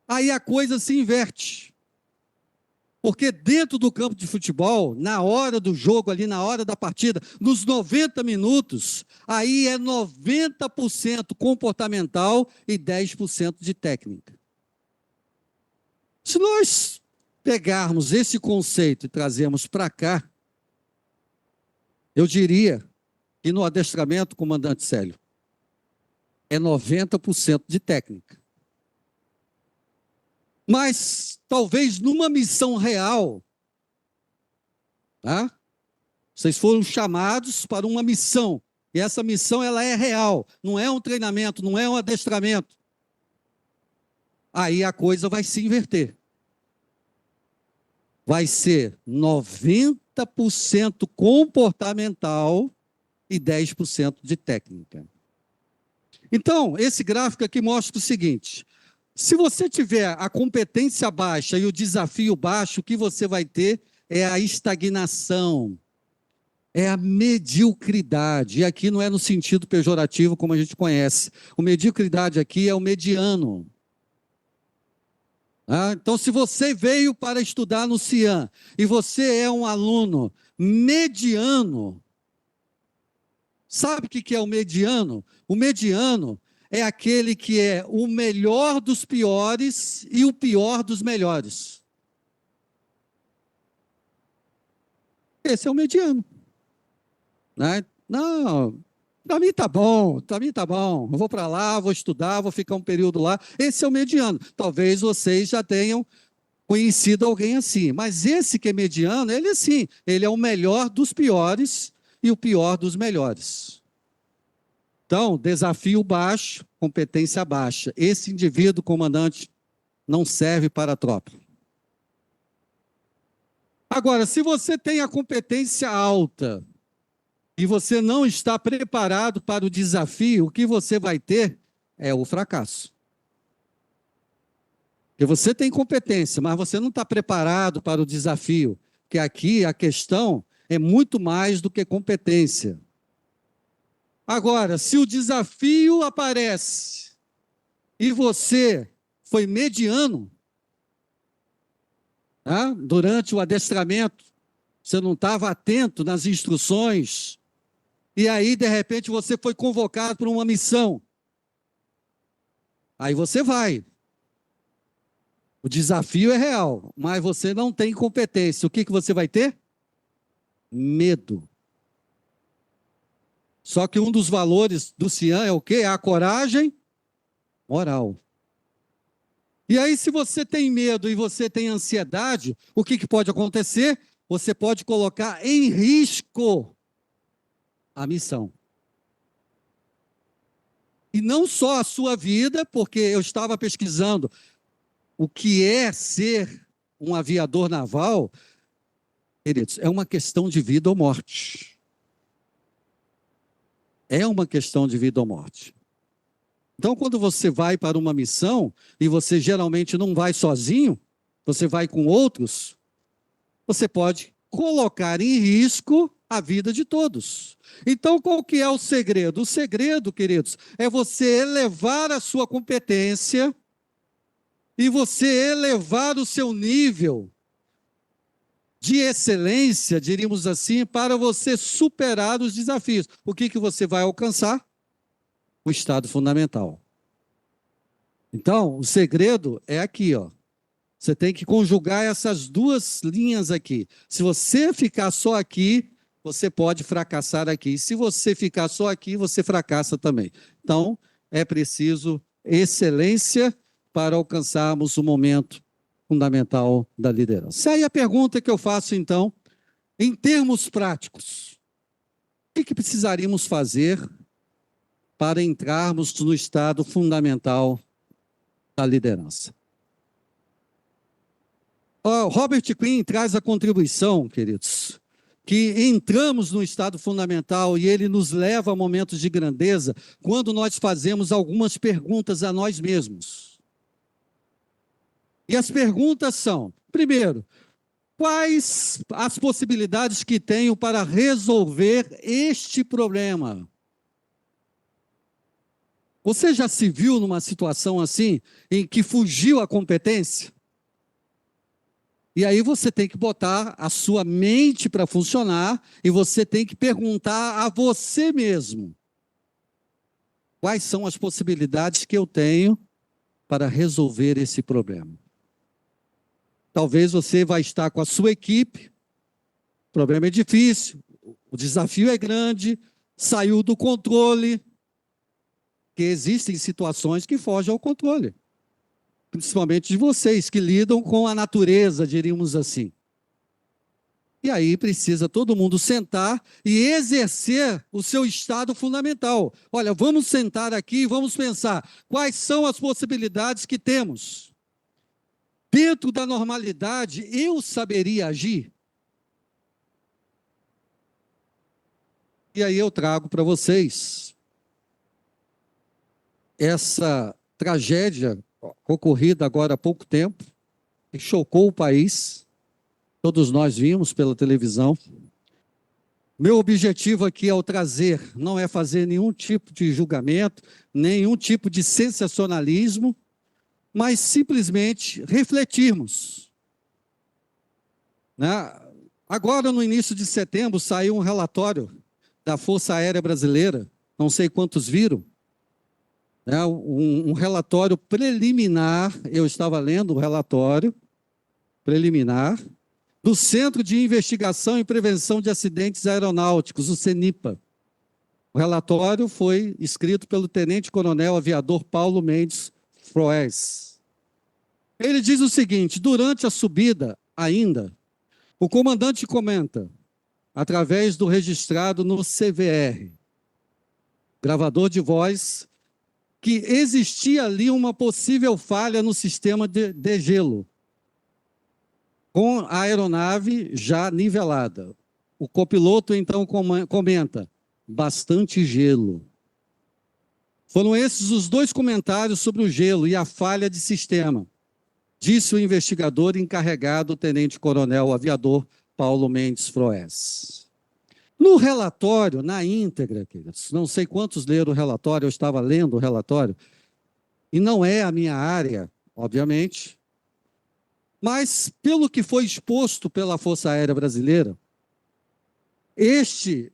aí a coisa se inverte. Porque dentro do campo de futebol, na hora do jogo ali, na hora da partida, nos 90 minutos, aí é 90% comportamental e 10% de técnica. Se nós pegarmos esse conceito e trazermos para cá, eu diria que no adestramento, comandante Célio, é 90% de técnica. Mas, talvez numa missão real, tá? Vocês foram chamados para uma missão, e essa missão ela é real, não é um treinamento, não é um adestramento. Aí a coisa vai se inverter. Vai ser 90% comportamental e 10% de técnica. Então, esse gráfico aqui mostra o seguinte: se você tiver a competência baixa e o desafio baixo, o que você vai ter é a estagnação, é a mediocridade. E aqui não é no sentido pejorativo como a gente conhece. O mediocridade aqui é o mediano. Então, se você veio para estudar no CIAN e você é um aluno mediano, sabe o que é o mediano? O mediano é aquele que é o melhor dos piores e o pior dos melhores. Esse é o mediano. Né? Não, para mim tá bom, eu vou para lá, vou estudar, vou ficar um período lá. Esse é o mediano. Talvez vocês já tenham conhecido alguém assim, mas esse que é mediano, ele assim, ele é o melhor dos piores e o pior dos melhores. Então, desafio baixo, competência baixa. Esse indivíduo, comandante, não serve para a tropa. Agora, se você tem a competência alta e você não está preparado para o desafio, o que você vai ter é o fracasso. Porque você tem competência, mas você não está preparado para o desafio. Porque aqui a questão é muito mais do que competência. Agora, se o desafio aparece e você foi mediano, tá? Durante o adestramento, você não estava atento nas instruções, e aí, de repente, você foi convocado para uma missão. Aí você vai. O desafio é real, mas você não tem competência. O que você vai ter? Medo. Só que um dos valores do CIAN é o quê? É a coragem moral. E aí, se você tem medo e você tem ansiedade, o que pode acontecer? Você pode colocar em risco a missão. E não só a sua vida, porque eu estava pesquisando o que é ser um aviador naval, queridos, é uma questão de vida ou morte. É uma questão de vida ou morte. Então, quando você vai para uma missão, e você geralmente não vai sozinho, você vai com outros, você pode colocar em risco a vida de todos. Então, qual que é o segredo? O segredo, queridos, é você elevar a sua competência e você elevar o seu nível de excelência, diríamos assim, para você superar os desafios. O que você vai alcançar? O estado fundamental. Então, o segredo é aqui, ó. Você tem que conjugar essas duas linhas aqui. Se você ficar só aqui, você pode fracassar aqui. Se você ficar só aqui, você fracassa também. Então, é preciso excelência para alcançarmos o momento fundamental da liderança. Aí a pergunta que eu faço, então, em termos práticos, o que precisaríamos fazer para entrarmos no estado fundamental da liderança? Robert Greene traz a contribuição, queridos, que entramos no estado fundamental e ele nos leva a momentos de grandeza quando nós fazemos algumas perguntas a nós mesmos. E as perguntas são, primeiro, quais as possibilidades que tenho para resolver este problema? Você já se viu numa situação assim, em que fugiu a competência? E aí você tem que botar a sua mente para funcionar e você tem que perguntar a você mesmo: quais são as possibilidades que eu tenho para resolver esse problema? Talvez você vai estar com a sua equipe, o problema é difícil, o desafio é grande, saiu do controle, que existem situações que fogem ao controle. Principalmente de vocês que lidam com a natureza, diríamos assim. E aí precisa todo mundo sentar e exercer o seu estado fundamental. Olha, vamos sentar aqui e vamos pensar quais são as possibilidades que temos. Dentro da normalidade, eu saberia agir? E aí eu trago para vocês essa tragédia ocorrida agora há pouco tempo, que chocou o país, todos nós vimos pela televisão. Meu objetivo aqui ao trazer não é fazer nenhum tipo de julgamento, nenhum tipo de sensacionalismo, mas simplesmente refletirmos. Né? Agora, no início de setembro, saiu um relatório da Força Aérea Brasileira, não sei quantos viram, um relatório preliminar, eu estava lendo o relatório preliminar, do Centro de Investigação e Prevenção de Acidentes Aeronáuticos, o CENIPA. O relatório foi escrito pelo tenente-coronel aviador Paulo Mendes Froes. Ele diz o seguinte: durante a subida, ainda, o comandante comenta, através do registrado no CVR, gravador de voz, que existia ali uma possível falha no sistema de gelo. com a aeronave já nivelada. O copiloto, então, comenta: bastante gelo. Foram esses os dois comentários sobre o gelo e a falha de sistema, disse o investigador encarregado, o tenente-coronel aviador Paulo Mendes Froes. No relatório, na íntegra, queridos, não sei quantos leram o relatório, eu estava lendo o relatório, e não é a minha área, obviamente, mas pelo que foi exposto pela Força Aérea Brasileira, este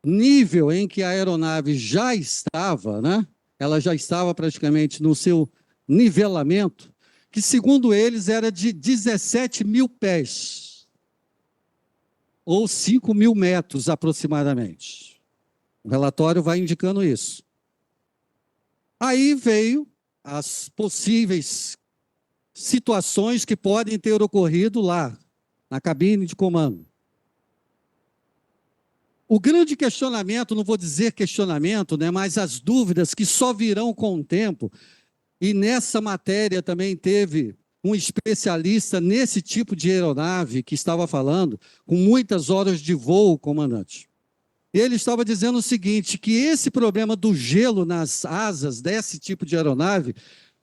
nível em que a aeronave já estava, né? Ela já estava praticamente no seu nivelamento, que segundo eles era de 17 mil pés, ou 5 mil metros aproximadamente. O relatório vai indicando isso. Aí veio as possíveis situações que podem ter ocorrido lá, na cabine de comando. O grande questionamento, não vou dizer questionamento, né, mas as dúvidas que só virão com o tempo, e nessa matéria também teve um especialista nesse tipo de aeronave que estava falando, com muitas horas de voo, comandante. Ele estava dizendo o seguinte, que esse problema do gelo nas asas desse tipo de aeronave,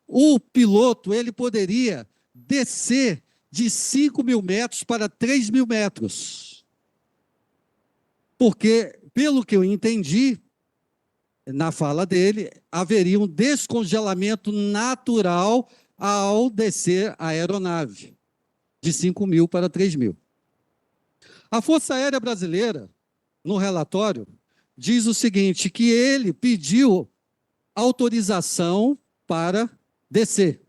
o piloto ele poderia descer de 5 mil metros para 3 mil metros. Porque, pelo que eu entendi, na fala dele, haveria um descongelamento natural ao descer a aeronave, de 5 mil para 3 mil. A Força Aérea Brasileira, no relatório, diz o seguinte, que ele pediu autorização para descer.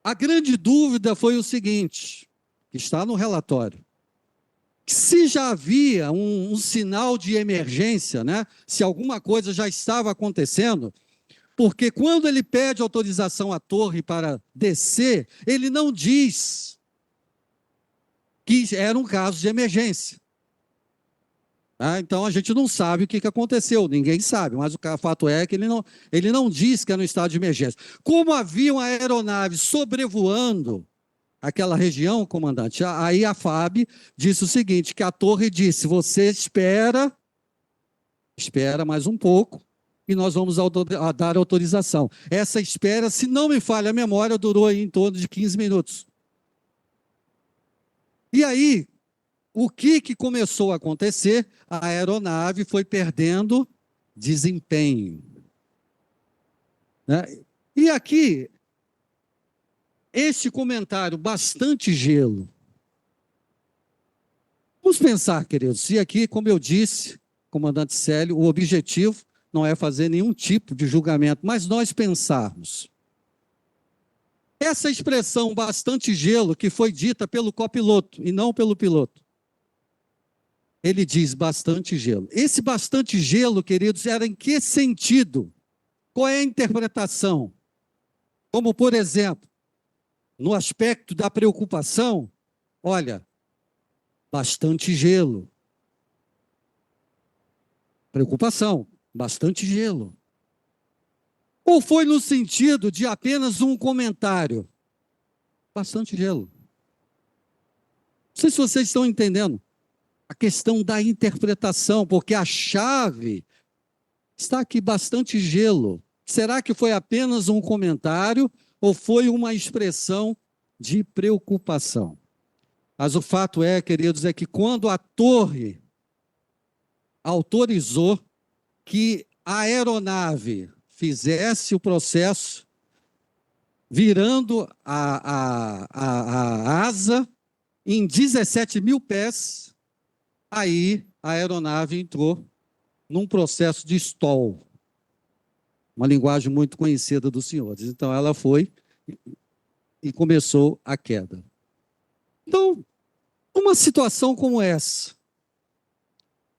A grande dúvida foi o seguinte, que está no relatório, que se já havia um sinal de emergência, né? Se alguma coisa já estava acontecendo, porque quando ele pede autorização à torre para descer, ele não diz que era um caso de emergência. Então a gente não sabe o que aconteceu, ninguém sabe, mas o fato é que ele não diz que era um estado de emergência. Como havia uma aeronave sobrevoando aquela região, comandante, aí a FAB disse o seguinte, que a torre disse, você espera mais um pouco, e nós vamos dar autorização. Essa espera, se não me falha a memória, durou aí em torno de 15 minutos. E aí, o que começou a acontecer? A aeronave foi perdendo desempenho. Né? E aqui, este comentário, bastante gelo. Vamos pensar, queridos, e aqui, como eu disse, comandante Célio, o objetivo não é fazer nenhum tipo de julgamento, mas nós pensarmos. Essa expressão bastante gelo que foi dita pelo copiloto e não pelo piloto. Ele diz bastante gelo. Esse bastante gelo, queridos, era em que sentido? Qual é a interpretação? Como, por exemplo, no aspecto da preocupação, olha, bastante gelo. Preocupação, bastante gelo. Ou foi no sentido de apenas um comentário? Bastante gelo. Não sei se vocês estão entendendo a questão da interpretação, porque a chave está aqui, bastante gelo. Será que foi apenas um comentário ou foi uma expressão de preocupação? Mas o fato é, queridos, é que quando a torre autorizou que a aeronave fizesse o processo virando a asa em 17 mil pés, aí a aeronave entrou num processo de stall, uma linguagem muito conhecida dos senhores. Então, ela foi e começou a queda. Então, uma situação como essa,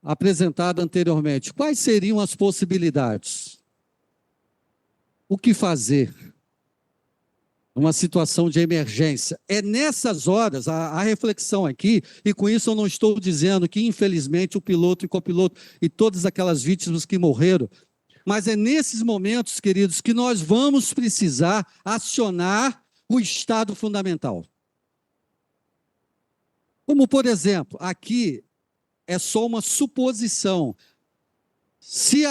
apresentada anteriormente, quais seriam as possibilidades? O que fazer numa situação de emergência? É nessas horas, a reflexão aqui, e com isso eu não estou dizendo que, infelizmente, o piloto e copiloto e todas aquelas vítimas que morreram, mas é nesses momentos, queridos, que nós vamos precisar acionar o Estado fundamental. Como, por exemplo, aqui é só uma suposição. Se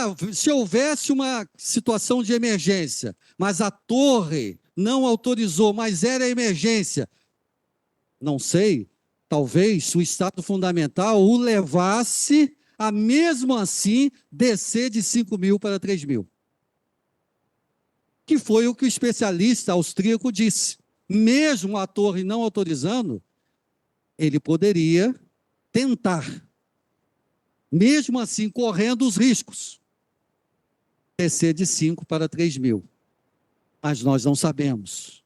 houvesse uma situação de emergência, mas a torre não autorizou, mas era emergência, não sei, talvez o Estado fundamental o levasse a, mesmo assim, descer de 5 mil para 3 mil. Que foi o que o especialista austríaco disse. Mesmo a torre não autorizando, ele poderia tentar, mesmo assim correndo os riscos, descer de 5 para 3 mil. Mas nós não sabemos.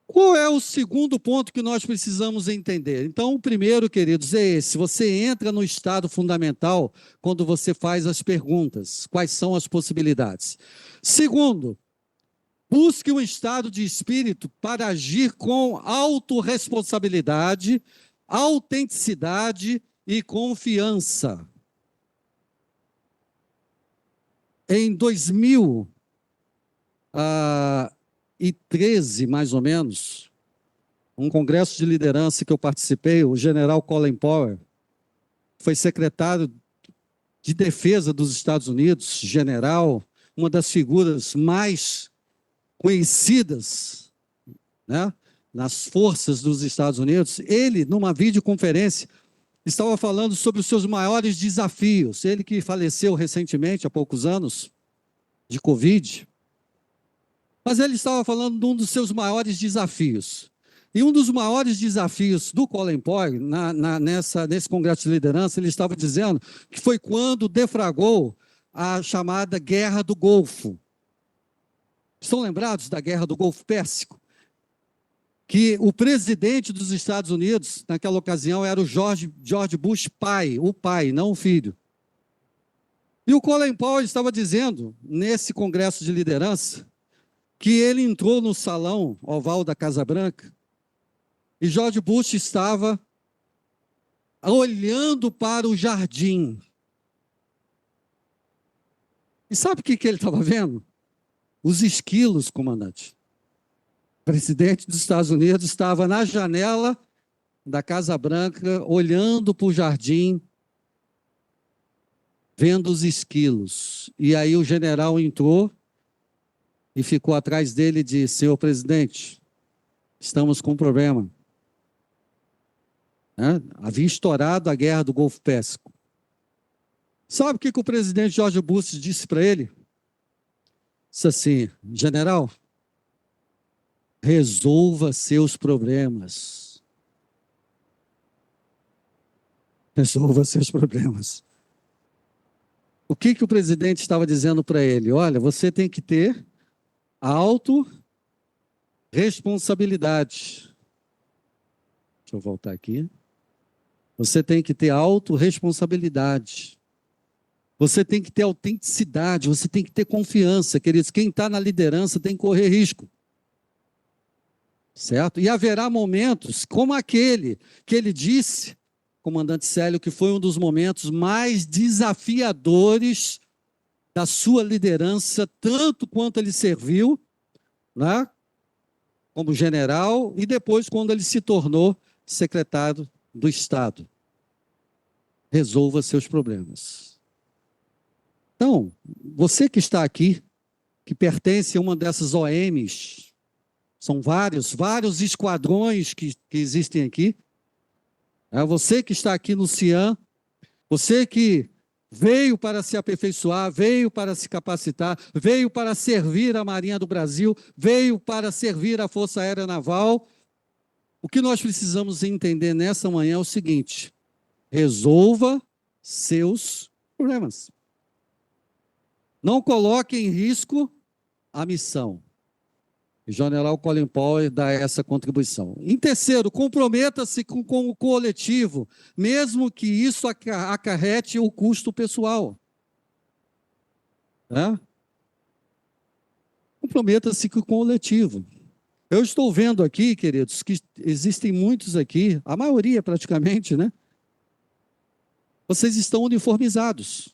Qual é o segundo ponto que nós precisamos entender? Então, o primeiro, queridos, é esse. Você entra no estado fundamental quando você faz as perguntas. Quais são as possibilidades? Segundo, busque um estado de espírito para agir com autorresponsabilidade, autenticidade e confiança. Em 2013, mais ou menos, um congresso de liderança que eu participei, o general Colin Powell, foi secretário de defesa dos Estados Unidos, general, uma das figuras mais conhecidas, né, nas forças dos Estados Unidos. Ele, numa videoconferência, estava falando sobre os seus maiores desafios. Ele que faleceu recentemente, há poucos anos, de Covid. Mas ele estava falando de um dos seus maiores desafios. E um dos maiores desafios do Colin Powell, nesse congresso de liderança, ele estava dizendo que foi quando deflagrou a chamada Guerra do Golfo. Estão lembrados da Guerra do Golfo Pérsico? Que o presidente dos Estados Unidos, naquela ocasião, era o George Bush pai, o pai, não o filho. E o Colin Powell estava dizendo, nesse congresso de liderança, que ele entrou no salão oval da Casa Branca e George Bush estava olhando para o jardim. E sabe o que ele estava vendo? Os esquilos, comandante. O presidente dos Estados Unidos estava na janela da Casa Branca, olhando para o jardim, vendo os esquilos. E aí o general entrou e ficou atrás dele e disse: senhor presidente, estamos com um problema. Havia estourado a Guerra do Golfo Pérsico. Sabe o que o presidente George Bush disse para ele? Disse assim: general, resolva seus problemas. Resolva seus problemas. O que o presidente estava dizendo para ele? Olha, você tem que ter autorresponsabilidade. Deixa eu voltar aqui. Você tem que ter autorresponsabilidade. Você tem que ter autenticidade, você tem que ter confiança, queridos. Quem está na liderança tem que correr risco. Certo? E haverá momentos como aquele que ele disse, comandante Célio, que foi um dos momentos mais desafiadores da sua liderança, tanto quanto ele serviu, né, como general, e depois quando ele se tornou secretário do Estado. Resolva seus problemas. Então, você que está aqui, que pertence a uma dessas OMs, são vários esquadrões que existem aqui, você que está aqui no CIAM, você que veio para se aperfeiçoar, veio para se capacitar, veio para servir a Marinha do Brasil, veio para servir a Força Aérea Naval. O que nós precisamos entender nessa manhã é o seguinte: resolva seus problemas. Não coloque em risco a missão. O general Colin Powell dá essa contribuição. Em terceiro, comprometa-se com o coletivo, mesmo que isso acarrete o custo pessoal. Comprometa-se com o coletivo. Eu estou vendo aqui, queridos, que existem muitos aqui, a maioria praticamente, né? Vocês estão uniformizados.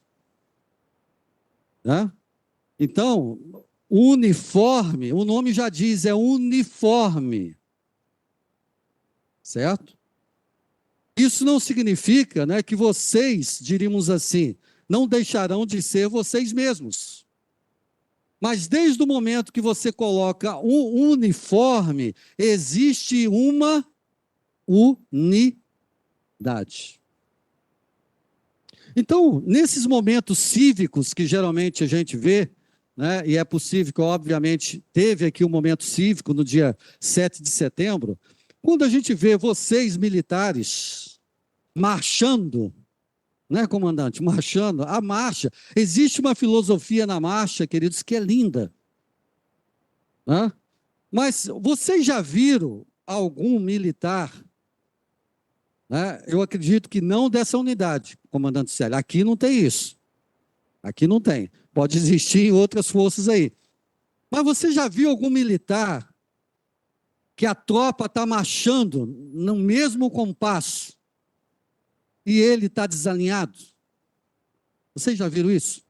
Então, uniforme, o nome já diz, é uniforme. Certo? Isso não significa, né, que vocês, diríamos assim, não deixarão de ser vocês mesmos. Mas desde o momento que você coloca um uniforme, existe uma unidade. Então, nesses momentos cívicos que geralmente a gente vê, né, e é possível que, obviamente, teve aqui um momento cívico no dia 7 de setembro, quando a gente vê vocês militares marchando, né, comandante? Marchando, a marcha. Existe uma filosofia na marcha, queridos, que é linda. Né? Mas vocês já viram algum militar, né? Eu acredito que não dessa unidade, comandante Célio. Aqui não tem isso. Aqui não tem. Pode existir em outras forças aí. Mas você já viu algum militar que a tropa está marchando no mesmo compasso e ele está desalinhado? Vocês já viram isso?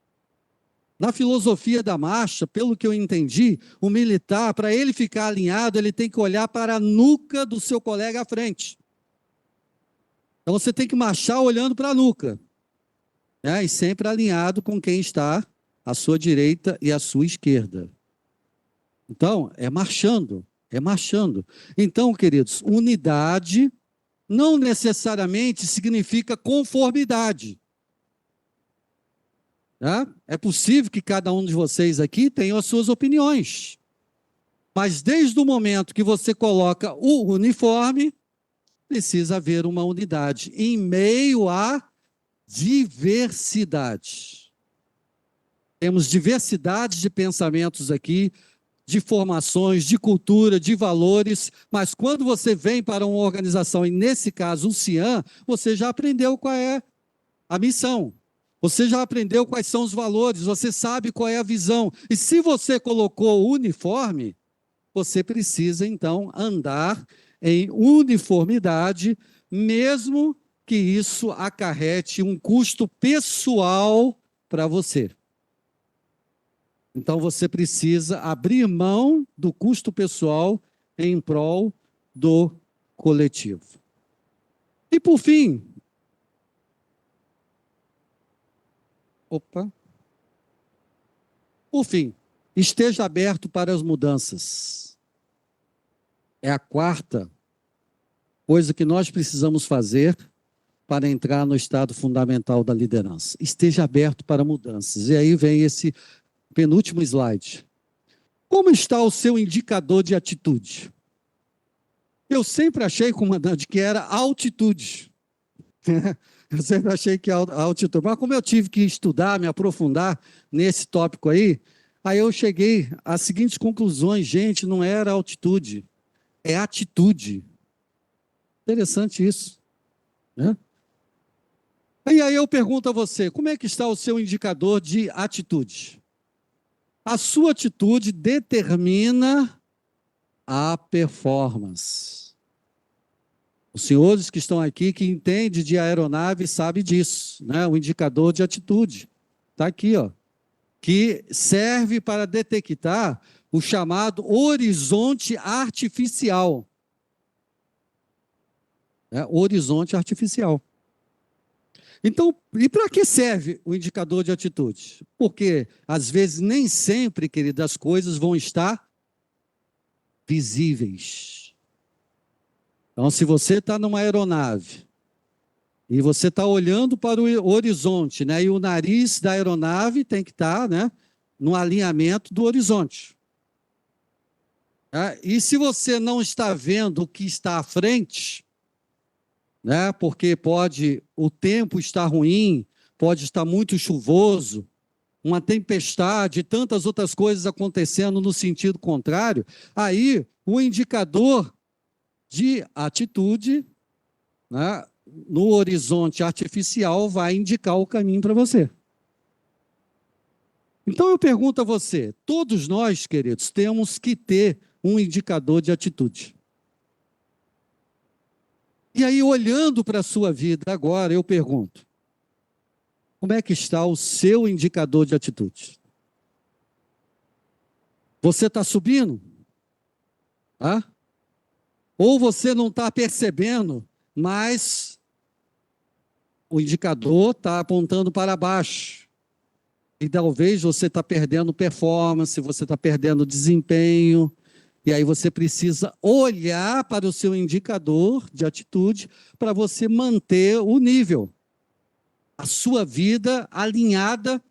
Na filosofia da marcha, pelo que eu entendi, o militar, para ele ficar alinhado, ele tem que olhar para a nuca do seu colega à frente. Então você tem que marchar olhando para a nuca, né? E sempre alinhado com quem está à sua direita e à sua esquerda. Então, é marchando, é marchando. Então, queridos, unidade não necessariamente significa conformidade. Tá? É possível que cada um de vocês aqui tenha as suas opiniões. Mas desde o momento que você coloca o uniforme, precisa haver uma unidade em meio à diversidade. Temos diversidade de pensamentos aqui, de formações, de cultura, de valores, mas quando você vem para uma organização, e nesse caso o CIAN, você já aprendeu qual é a missão, você já aprendeu quais são os valores, você sabe qual é a visão, e se você colocou o uniforme, você precisa então andar em uniformidade, mesmo que isso acarrete um custo pessoal para você. Então, você precisa abrir mão do custo pessoal em prol do coletivo. E, por fim, esteja aberto para as mudanças. É a quarta coisa que nós precisamos fazer para entrar no estado fundamental da liderança. Esteja aberto para mudanças. E aí vem esse penúltimo slide. Como está o seu indicador de atitude? Eu sempre achei, comandante, que era altitude. Eu sempre achei que era altitude. Mas como eu tive que estudar, me aprofundar nesse tópico aí eu cheguei às seguintes conclusões. Gente, não era altitude, é atitude. Interessante isso, né? E aí eu pergunto a você, como é que está o seu indicador de atitude? A sua atitude determina a performance. Os senhores que estão aqui, que entendem de aeronave, sabem disso, né? O indicador de atitude está aqui, ó, que serve para detectar o chamado horizonte artificial. Horizonte artificial. Então, e para que serve o indicador de atitude? Porque, às vezes, nem sempre, querido, as coisas vão estar visíveis. Então, se você está numa aeronave e você está olhando para o horizonte, né, e o nariz da aeronave tem que estar, né, no alinhamento do horizonte. E se você não está vendo o que está à frente, né, porque o tempo estar ruim, pode estar muito chuvoso, uma tempestade, tantas outras coisas acontecendo no sentido contrário, aí o indicador de atitude, né, no horizonte artificial vai indicar o caminho para você. Então eu pergunto a você, todos nós, queridos, temos que ter um indicador de atitude. E aí, olhando para a sua vida agora, eu pergunto, como é que está o seu indicador de atitude? Você está subindo? Tá? Ou você não está percebendo, mas o indicador está apontando para baixo. E talvez você está perdendo performance, você está perdendo desempenho, e aí você precisa olhar para o seu indicador de atitude para você manter o nível, a sua vida alinhada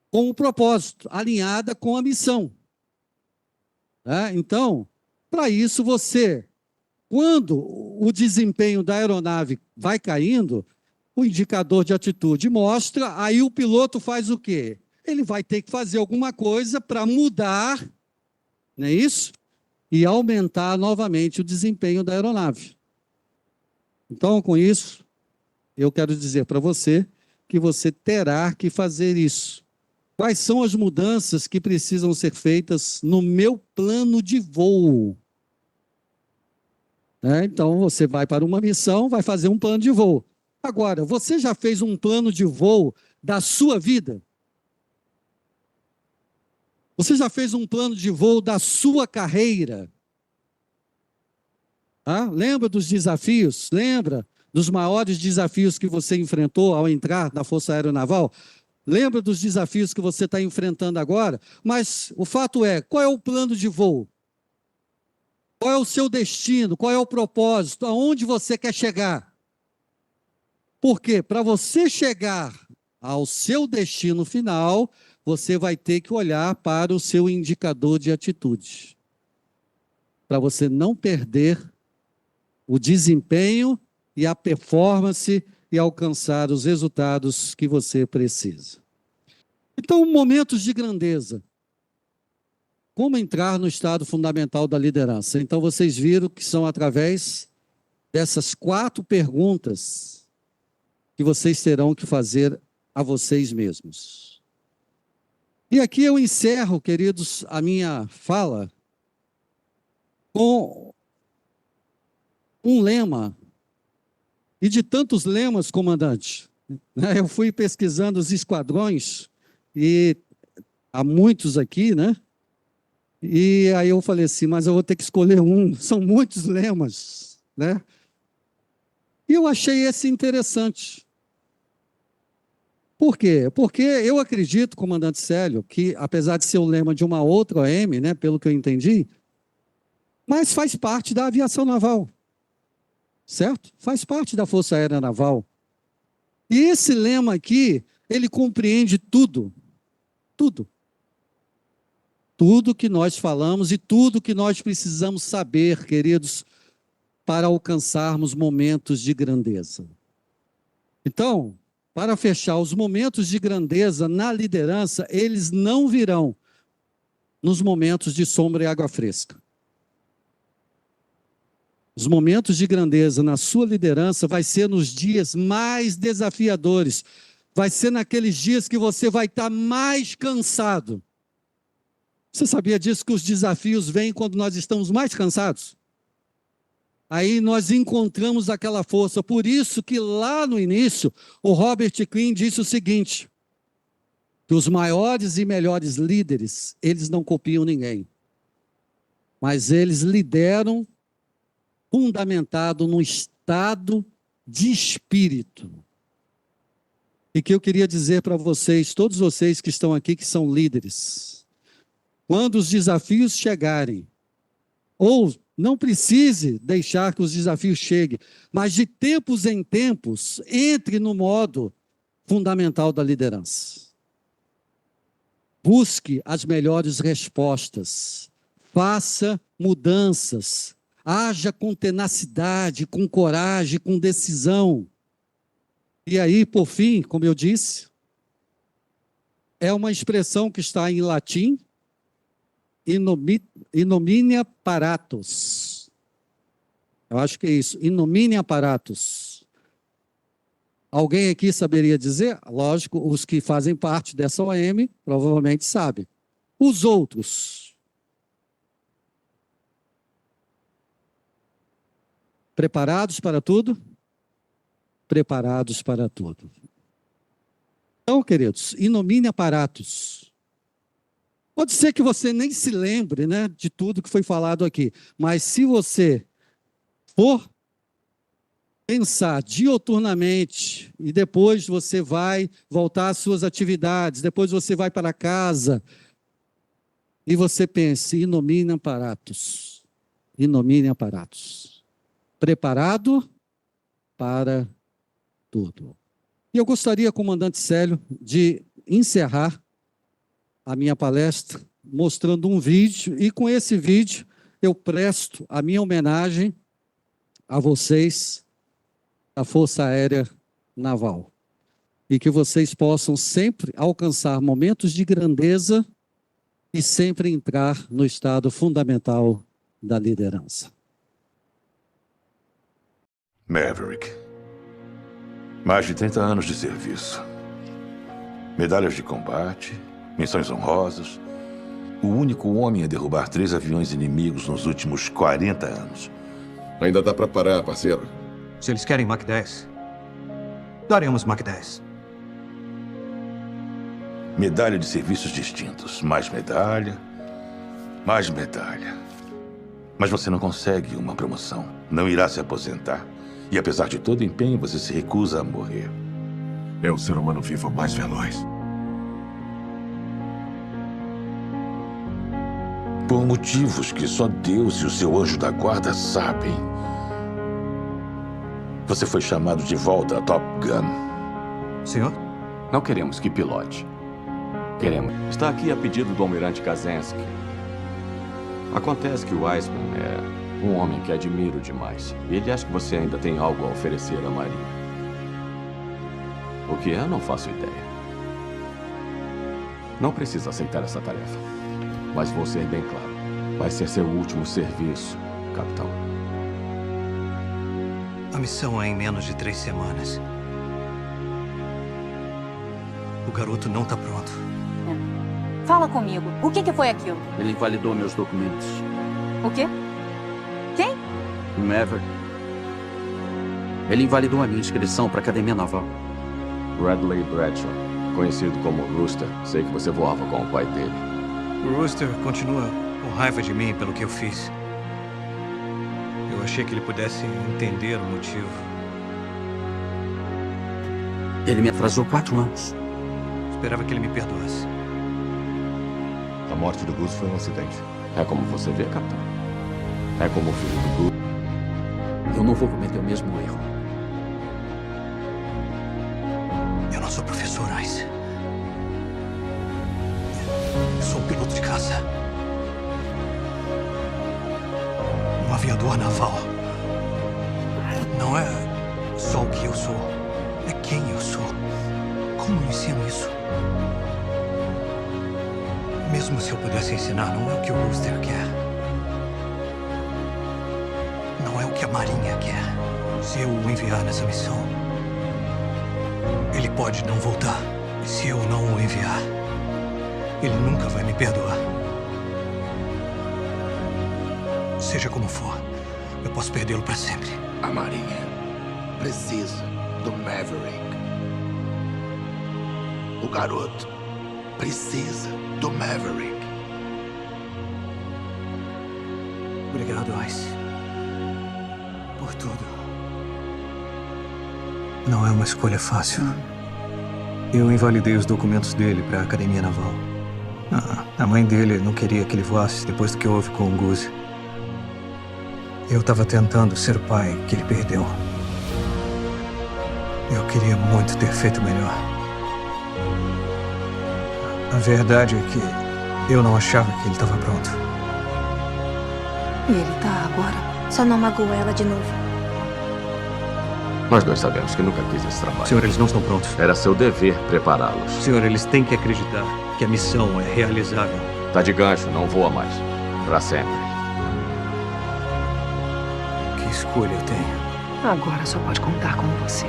com o propósito, alinhada com a missão. Tá? Então, para isso você, quando o desempenho da aeronave vai caindo, o indicador de atitude mostra, aí o piloto faz o quê? Ele vai ter que fazer alguma coisa para mudar, não é isso? E aumentar novamente o desempenho da aeronave. Então, com isso, eu quero dizer para você que você terá que fazer isso. Quais são as mudanças que precisam ser feitas no meu plano de voo? Então, você vai para uma missão, vai fazer um plano de voo. Agora, você já fez um plano de voo da sua vida? Você já fez um plano de voo da sua carreira? Lembra dos desafios? Lembra dos maiores desafios que você enfrentou ao entrar na Força Aeronaval? Lembra dos desafios que você está enfrentando agora? Mas o fato é, qual é o plano de voo? Qual é o seu destino? Qual é o propósito? Aonde você quer chegar? Porque para você chegar ao seu destino final, você vai ter que olhar para o seu indicador de atitude. Para você não perder o desempenho e a performance e alcançar os resultados que você precisa. Então, momentos de grandeza. Como entrar no estado fundamental da liderança? Então, vocês viram que são através dessas 4 perguntas que vocês terão que fazer a vocês mesmos. E aqui eu encerro, queridos, a minha fala com um lema, e de tantos lemas, comandante, eu fui pesquisando os esquadrões, e há muitos aqui, né? E aí eu falei assim, mas eu vou ter que escolher um, são muitos lemas, né? E eu achei esse interessante. Por quê? Porque eu acredito, comandante Célio, que apesar de ser o lema de uma outra OM, né, pelo que eu entendi, mas faz parte da aviação naval, certo? Faz parte da Força Aérea Naval. E esse lema aqui, ele compreende tudo, tudo. Tudo que nós falamos e tudo que nós precisamos saber, queridos, para alcançarmos momentos de grandeza. Então, para fechar, os momentos de grandeza na liderança, eles não virão nos momentos de sombra e água fresca. Os momentos de grandeza na sua liderança vai ser nos dias mais desafiadores, vai ser naqueles dias que você vai estar mais cansado. Você sabia disso, que os desafios vêm quando nós estamos mais cansados? Aí nós encontramos aquela força. Por isso que lá no início, o Robert Greene disse o seguinte, que os maiores e melhores líderes, eles não copiam ninguém, mas eles lideram fundamentado no estado de espírito. E que eu queria dizer para vocês, todos vocês que estão aqui, que são líderes, quando os desafios chegarem, ou não precise deixar que os desafios cheguem, mas de tempos em tempos, entre no modo fundamental da liderança. Busque as melhores respostas, faça mudanças, haja com tenacidade, com coragem, com decisão. E aí, por fim, como eu disse, é uma expressão que está em latim, inominia paratus. Eu acho que é isso, inominia paratus. Alguém aqui saberia dizer? Lógico, os que fazem parte dessa OM provavelmente sabem. Os outros. Preparados para tudo? Preparados para tudo. Então, queridos, inominia paratus. Pode ser que você nem se lembre, né, de tudo que foi falado aqui, mas se você for pensar dioturnamente e depois você vai voltar às suas atividades, depois você vai para casa e você pensa, inomine aparatos, preparado para tudo. E eu gostaria, comandante Célio, de encerrar a minha palestra mostrando um vídeo, e com esse vídeo eu presto a minha homenagem a vocês, da Força Aérea Naval, e que vocês possam sempre alcançar momentos de grandeza e sempre entrar no estado fundamental da liderança. Maverick. Mais de 30 anos de serviço. Medalhas de combate, missões honrosas. O único homem a derrubar 3 aviões inimigos nos últimos 40 anos. Ainda dá pra parar, parceiro. Se eles querem Mach 10, daremos Mach 10. Medalha de serviços distintos. Mais medalha. Mais medalha. Mas você não consegue uma promoção. Não irá se aposentar. E apesar de todo empenho, você se recusa a morrer. É o ser humano vivo mais veloz. Por motivos que só Deus e o seu anjo da guarda sabem. Você foi chamado de volta a Top Gun. Senhor? Não queremos que pilote. Queremos. Está aqui a pedido do almirante Kaczynski. Acontece que o Weissman é um homem que admiro demais. E ele acha que você ainda tem algo a oferecer à Marinha. O que é, não faço ideia. Não precisa aceitar essa tarefa. Mas vou ser bem claro. Vai ser seu último serviço, capitão. A missão é em menos de 3 semanas. O garoto não está pronto. Fala comigo. O que foi aquilo? Ele invalidou meus documentos. O quê? Quem? Maverick. Ele invalidou a minha inscrição para a Academia Naval. Bradley Bradshaw, conhecido como Rooster. Sei que você voava com o pai dele. O Rooster continua com raiva de mim pelo que eu fiz. Eu achei que ele pudesse entender o motivo. Ele me atrasou 4 anos. Esperava que ele me perdoasse. A morte do Gus foi um acidente. É como você vê, capitão. É como o filho do Gus. Eu não vou cometer o mesmo erro. Eu não sou professor Ice. Eu sou um piloto de caça. Um aviador naval. Não é só o que eu sou. É quem eu sou. Como eu ensino isso? Mesmo se eu pudesse ensinar, não é o que o Rooster quer. Não é o que a Marinha quer. Se eu o enviar nessa missão, ele pode não voltar. E se eu não o enviar, ele nunca vai me perdoar. Seja como for, eu posso perdê-lo para sempre. A Marinha precisa do Maverick. O garoto precisa do Maverick. Obrigado, Ice. Por tudo. Não é uma escolha fácil. Eu invalidei os documentos dele para a Academia Naval. A mãe dele não queria que ele voasse depois do que houve com o Gus. Eu estava tentando ser o pai que ele perdeu. Eu queria muito ter feito melhor. A verdade é que eu não achava que ele estava pronto. E ele tá agora. Só não magoou ela de novo. Nós dois sabemos que nunca quis esse trabalho. Senhor, eles não estão prontos. Era seu dever prepará-los. Senhor, eles têm que acreditar que a missão é realizável. Tá de gancho, não voa mais. Pra sempre. Que escolha eu tenho? Agora só pode contar com você.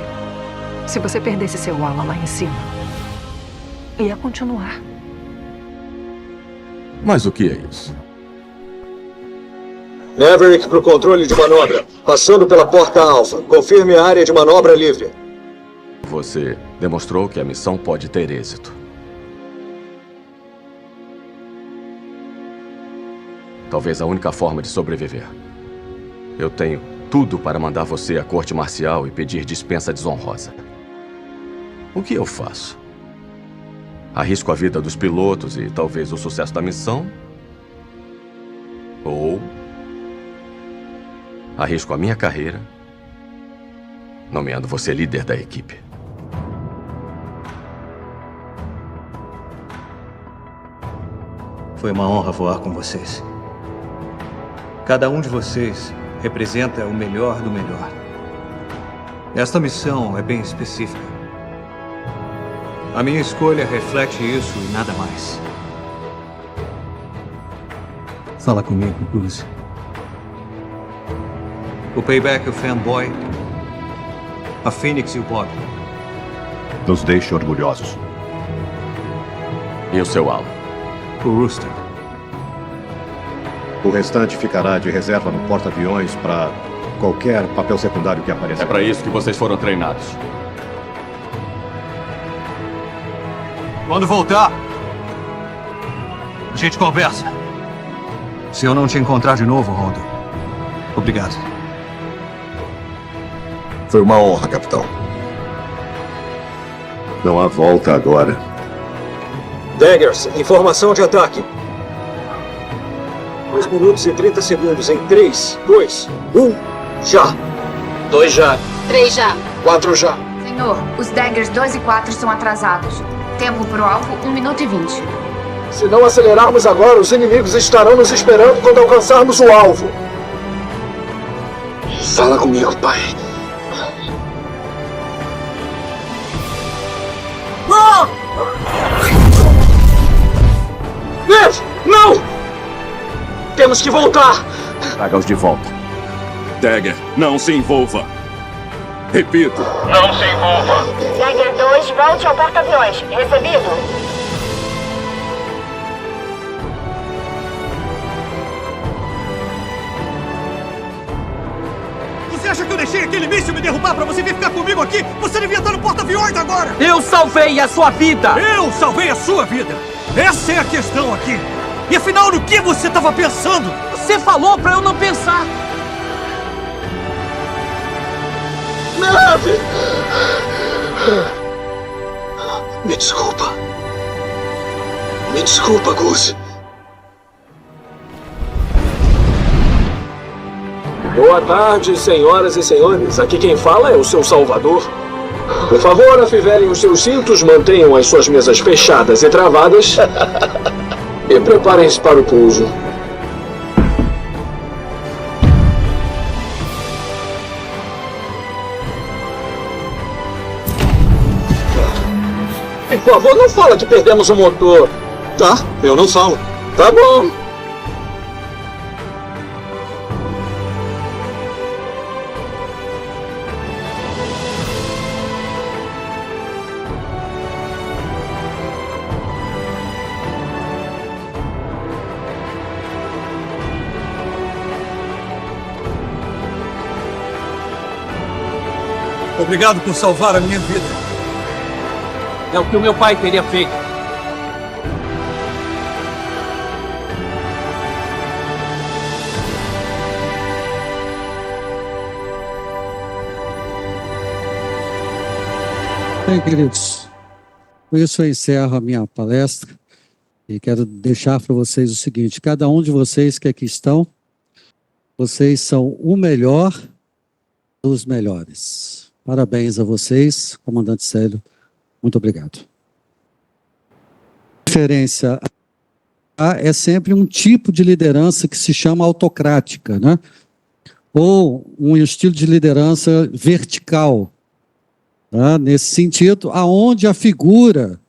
Se você perdesse seu ala lá em cima, ia continuar. Mas o que é isso? Maverick para o controle de manobra. Passando pela porta alfa. Confirme a área de manobra livre. Você demonstrou que a missão pode ter êxito. talvez a única forma de sobreviver. Eu tenho tudo para mandar você à corte marcial e pedir dispensa desonrosa. O que eu faço? Arrisco a vida dos pilotos e talvez o sucesso da missão? Ou arrisco a minha carreira, nomeando você líder da equipe? Foi uma honra voar com vocês. Cada um de vocês representa o melhor do melhor. Esta missão é bem específica. A minha escolha reflete isso e nada mais. Fala comigo, Goose. O Payback e o Fanboy, a Phoenix e o Bob. Nos deixe orgulhosos. E o seu Alan? O Rooster. O restante ficará de reserva no porta-aviões para qualquer papel secundário que apareça. É para isso que vocês foram treinados. Quando voltar, a gente conversa. Se eu não te encontrar de novo, Rondo, obrigado. Foi uma honra, capitão. Não há volta agora. Daggers, informação de ataque. 2 minutos e 30 segundos em 3, 2, 1, já. 2 já. 3 já. 4 já. Senhor, os Daggers 2 e 4 estão atrasados. Tempo pro alvo, 1 minuto e 20. Se não acelerarmos agora, os inimigos estarão nos esperando quando alcançarmos o alvo. Fala comigo, pai. Ah! Ned, não! Temos que voltar! Traga-os de volta. Dagger, não se envolva. Repito. Não se envolva. Dagger 2, volte ao porta-aviões. Recebido. Você acha que eu deixei aquele míssil me derrubar pra você vir ficar comigo aqui? Você devia estar no porta-aviões agora! Eu salvei a sua vida! Eu salvei a sua vida! Essa é a questão aqui! E afinal, no que você estava pensando? Você falou pra eu não pensar! Neve! Me desculpa. Me desculpa, Goose. Boa tarde, senhoras e senhores. Aqui quem fala é o seu salvador. Por favor, afivelem os seus cintos, mantenham as suas mesas fechadas e travadas. E preparem-se para o pouso. Por favor, não fala que perdemos o motor. Tá, eu não falo. Tá bom. Obrigado por salvar a minha vida. É o que o meu pai teria feito. Bem, queridos, com isso eu encerro a minha palestra e quero deixar para vocês o seguinte: cada um de vocês que aqui estão, vocês são o melhor dos melhores. Parabéns a vocês, comandante Célio. Muito obrigado. A referência é sempre um tipo de liderança que se chama autocrática, né? Ou um estilo de liderança vertical, tá? Nesse sentido, aonde a figura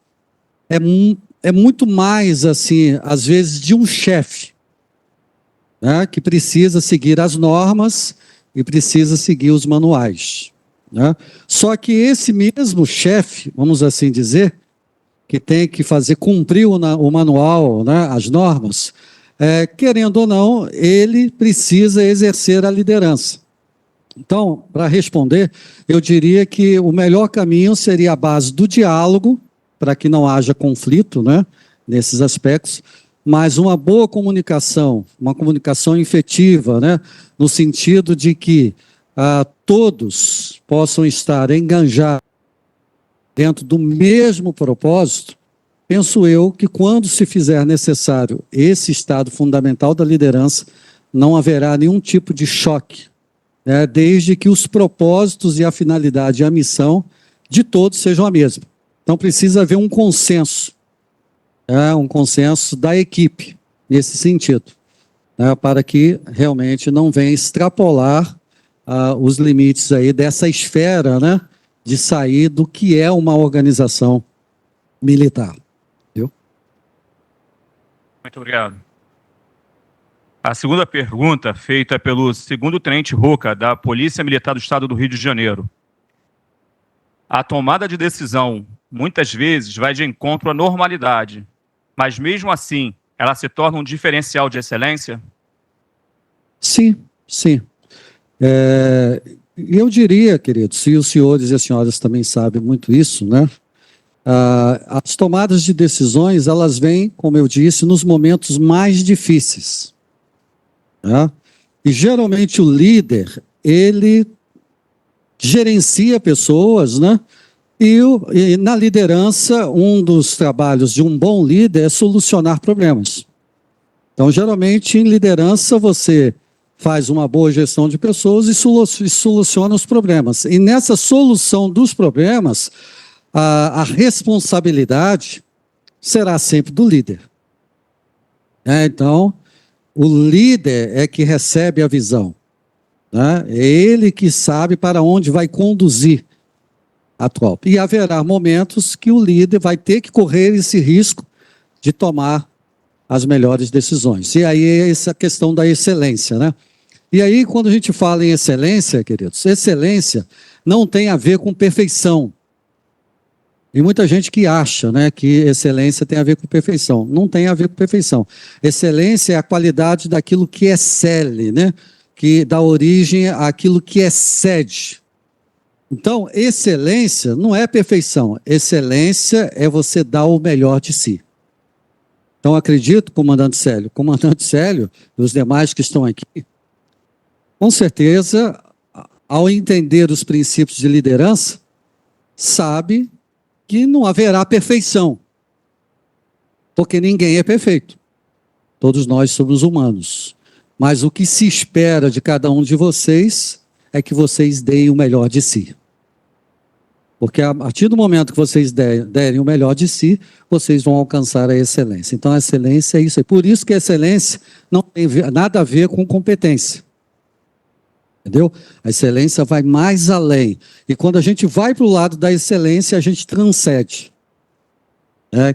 é muito mais, assim, às vezes, de um chefe, né? Que precisa seguir as normas e precisa seguir os manuais. Né? Só que esse mesmo chefe, vamos assim dizer, que tem que fazer cumprir o manual, né, as normas, querendo ou não, ele precisa exercer a liderança. Então, para responder, eu diria que o melhor caminho seria a base do diálogo, para que não haja conflito, né, nesses aspectos, mas uma boa comunicação, uma comunicação efetiva, né? No sentido de que todos possam estar enganjados dentro do mesmo propósito. Penso eu que quando se fizer necessário esse estado fundamental da liderança, não haverá nenhum tipo de choque, né, desde que os propósitos e a finalidade e a missão de todos sejam a mesma. Então precisa haver um consenso da equipe nesse sentido, né, para que realmente não venha extrapolar os limites aí dessa esfera, né, de sair do que é uma organização militar. Muito obrigado. A segunda pergunta, feita pelo 2º Tenente Roca, da Polícia Militar do Estado do Rio de Janeiro. A tomada de decisão, muitas vezes, vai de encontro à normalidade, mas mesmo assim, ela se torna um diferencial de excelência? Sim, sim. Eu diria, queridos, se os senhores e as senhoras também sabem muito isso, né? As tomadas de decisões, elas vêm, como eu disse, nos momentos mais difíceis. Né? E geralmente o líder, ele gerencia pessoas, né? E na liderança, um dos trabalhos de um bom líder é solucionar problemas. Então, geralmente, em liderança, você faz uma boa gestão de pessoas e soluciona os problemas. E nessa solução dos problemas, a responsabilidade será sempre do líder. Então, o líder é que recebe a visão. Né? É ele que sabe para onde vai conduzir a tropa. E haverá momentos que o líder vai ter que correr esse risco de tomar as melhores decisões. E aí é essa questão da excelência, né? E aí, quando a gente fala em excelência, queridos, excelência não tem a ver com perfeição. E muita gente que acha, né, que excelência tem a ver com perfeição. Não tem a ver com perfeição. Excelência é a qualidade daquilo que excele, né? Que dá origem àquilo que excede. Então, excelência não é perfeição. Excelência é você dar o melhor de si. Então, acredito, comandante Célio e os demais que estão aqui, com certeza, ao entender os princípios de liderança, sabe que não haverá perfeição, porque ninguém é perfeito. Todos nós somos humanos. Mas o que se espera de cada um de vocês é que vocês deem o melhor de si. Porque a partir do momento que vocês derem o melhor de si, vocês vão alcançar a excelência. Então a excelência é isso. É por isso que a excelência não tem nada a ver com competência. Entendeu? A excelência vai mais além. E quando a gente vai para o lado da excelência, a gente transcende.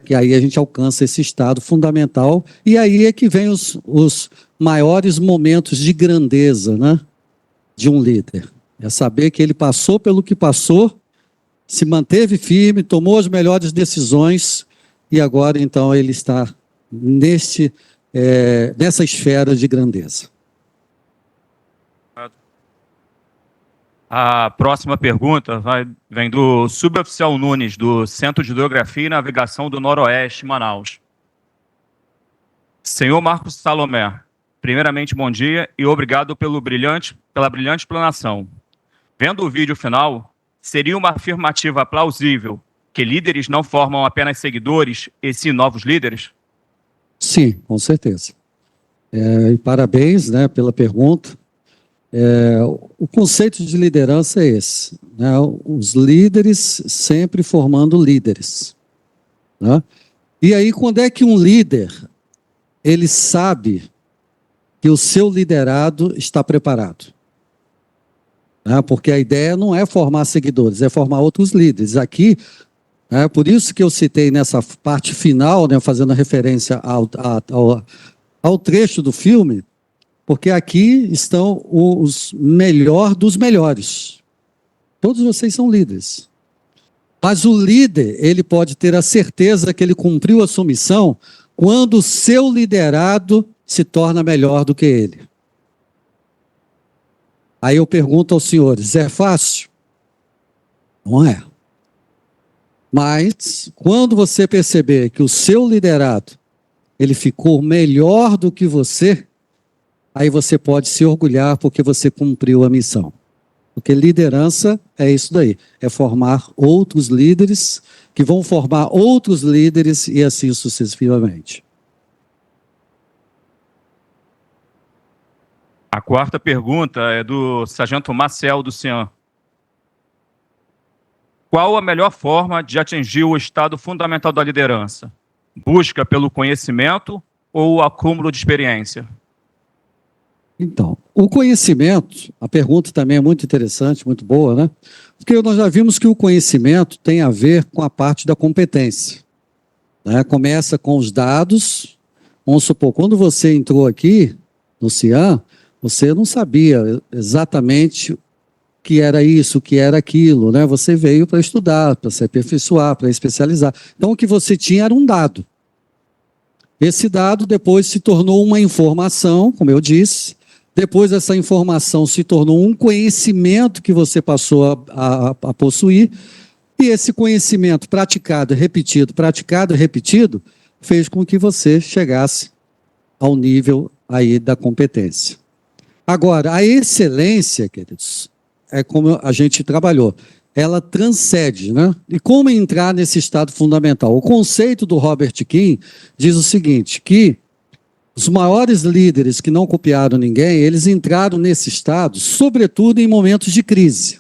Que aí a gente alcança esse estado fundamental. E aí é que vem os maiores momentos de grandeza, né, de um líder. É saber que ele passou pelo que passou, se manteve firme, tomou as melhores decisões e agora, então, ele está nessa esfera de grandeza. A próxima pergunta vem do suboficial Nunes, do Centro de Hidrografia e Navegação do Noroeste, Manaus. Senhor Marcos Salomé, primeiramente, bom dia e obrigado pela brilhante explanação. Vendo o vídeo final, seria uma afirmativa plausível que líderes não formam apenas seguidores, e sim novos líderes? Sim, com certeza. E parabéns, né, pela pergunta. O conceito de liderança é esse, né? Os líderes sempre formando líderes, né? E aí, quando é que um líder, ele sabe que o seu liderado está preparado? Né? Porque a ideia não é formar seguidores, é formar outros líderes. Aqui, por isso que eu citei nessa parte final, né, fazendo referência ao trecho do filme, porque aqui estão os melhores dos melhores. Todos vocês são líderes. Mas o líder, ele pode ter a certeza que ele cumpriu a sua missão quando o seu liderado se torna melhor do que ele. Aí eu pergunto aos senhores, é fácil? Não é. Mas, quando você perceber que o seu liderado, ele ficou melhor do que você, aí você pode se orgulhar porque você cumpriu a missão. Porque liderança é isso daí, é formar outros líderes que vão formar outros líderes e assim sucessivamente. A quarta pergunta é do sargento Marcel do CIAN. Qual a melhor forma de atingir o estado fundamental da liderança? Busca pelo conhecimento ou o acúmulo de experiência? Então, o conhecimento, a pergunta também é muito interessante, muito boa, né? Porque nós já vimos que o conhecimento tem a ver com a parte da competência, né? Começa com os dados. Vamos supor, quando você entrou aqui no CIAN, você não sabia exatamente o que era isso, o que era aquilo, né? Você veio para estudar, para se aperfeiçoar, para especializar. Então, o que você tinha era um dado. Esse dado depois se tornou uma informação, como eu disse. Depois essa informação se tornou um conhecimento que você passou a possuir. E esse conhecimento praticado, repetido, fez com que você chegasse ao nível aí da competência. Agora, a excelência, queridos, é como a gente trabalhou, ela transcende, né? E como entrar nesse estado fundamental? O conceito do Robert King diz o seguinte, que os maiores líderes que não copiaram ninguém, eles entraram nesse estado, sobretudo em momentos de crise.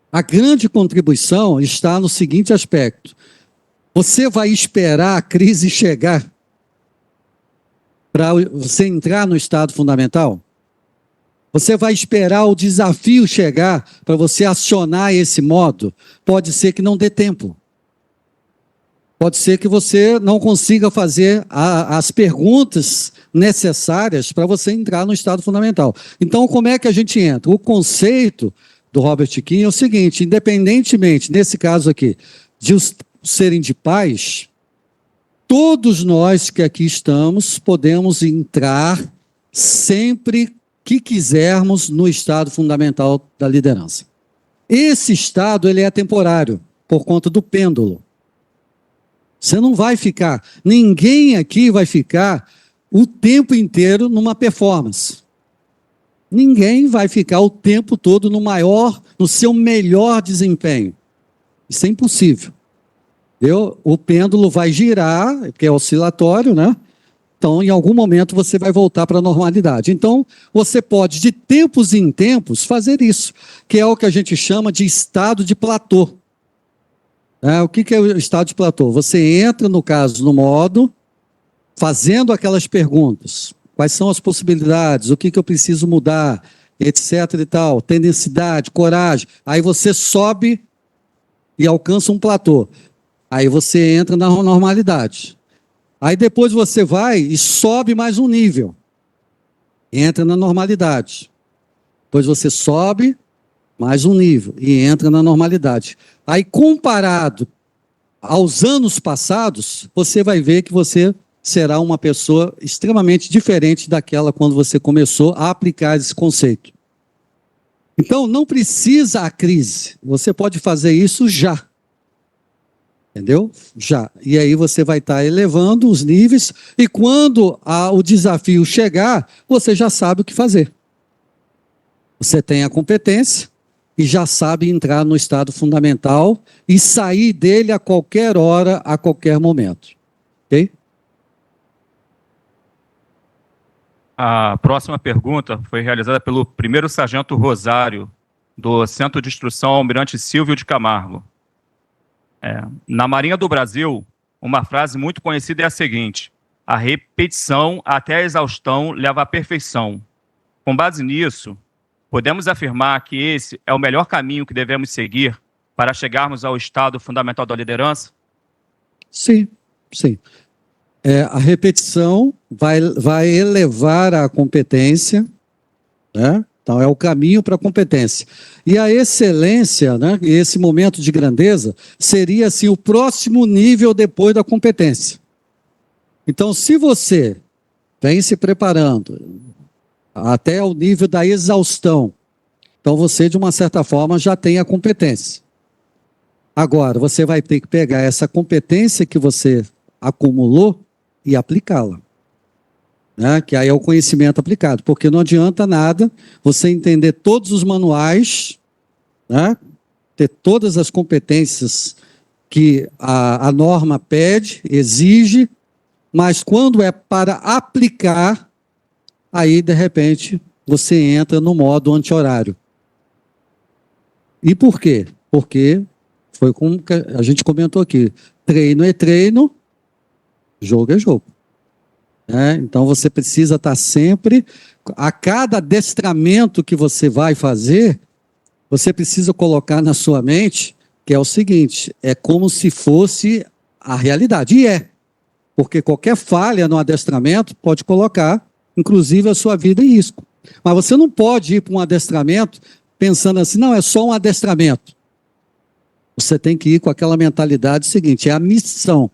A grande contribuição está no seguinte aspecto: você vai esperar a crise chegar para você entrar no estado fundamental? Você vai esperar o desafio chegar para você acionar esse modo? Pode ser que não dê tempo. Pode ser que você não consiga fazer as perguntas necessárias para você entrar no estado fundamental. Então, como é que a gente entra? O conceito do Robert King é o seguinte: independentemente, nesse caso aqui, de os serem de paz, todos nós que aqui estamos podemos entrar sempre que quisermos no estado fundamental da liderança. Esse estado ele é temporário, por conta do pêndulo. Você não vai ficar, ninguém aqui vai ficar o tempo inteiro numa performance. Ninguém vai ficar o tempo todo no seu melhor desempenho. Isso é impossível. O pêndulo vai girar, porque é oscilatório, né? Então, em algum momento, você vai voltar para a normalidade. Então, você pode, de tempos em tempos, fazer isso, que é o que a gente chama de estado de platô. O que é o estado de platô? Você entra, no caso, no modo, fazendo aquelas perguntas. Quais são as possibilidades? O que eu preciso mudar? Etc e tal. Tenacidade, coragem. Aí você sobe e alcança um platô. Aí você entra na normalidade. Aí depois você vai e sobe mais um nível. Entra na normalidade. Depois você sobe mais um nível e entra na normalidade. Aí, comparado aos anos passados, você vai ver que você será uma pessoa extremamente diferente daquela quando você começou a aplicar esse conceito. Então, não precisa a crise. Você pode fazer isso já. Entendeu? Já. E aí você vai estar elevando os níveis e quando o desafio chegar, você já sabe o que fazer. Você tem a competência e já sabe entrar no estado fundamental e sair dele a qualquer hora, a qualquer momento. Ok? A próxima pergunta foi realizada pelo primeiro sargento Rosário, do Centro de Instrução Almirante Silvio de Camargo. Na Marinha do Brasil, uma frase muito conhecida é a seguinte: a repetição até a exaustão leva à perfeição. Com base nisso, podemos afirmar que esse é o melhor caminho que devemos seguir para chegarmos ao estado fundamental da liderança? Sim, sim. A repetição vai elevar a competência, né? Então, é o caminho para a competência. E a excelência, né, esse momento de grandeza, seria assim, o próximo nível depois da competência. Então, se você vem se preparando até o nível da exaustão, então você, de uma certa forma, já tem a competência. Agora, você vai ter que pegar essa competência que você acumulou e aplicá-la. Né? Que aí é o conhecimento aplicado, porque não adianta nada você entender todos os manuais, né? Ter todas as competências que a norma pede, exige, mas quando é para aplicar, aí, de repente, você entra no modo anti-horário. E por quê? Porque foi como a gente comentou aqui, treino é treino, jogo é jogo. Então, você precisa estar sempre, a cada adestramento que você vai fazer, você precisa colocar na sua mente que é o seguinte, é como se fosse a realidade, e é. Porque qualquer falha no adestramento pode colocar, inclusive, a sua vida em risco. Mas você não pode ir para um adestramento pensando assim, não, é só um adestramento. Você tem que ir com aquela mentalidade seguinte, é a missão.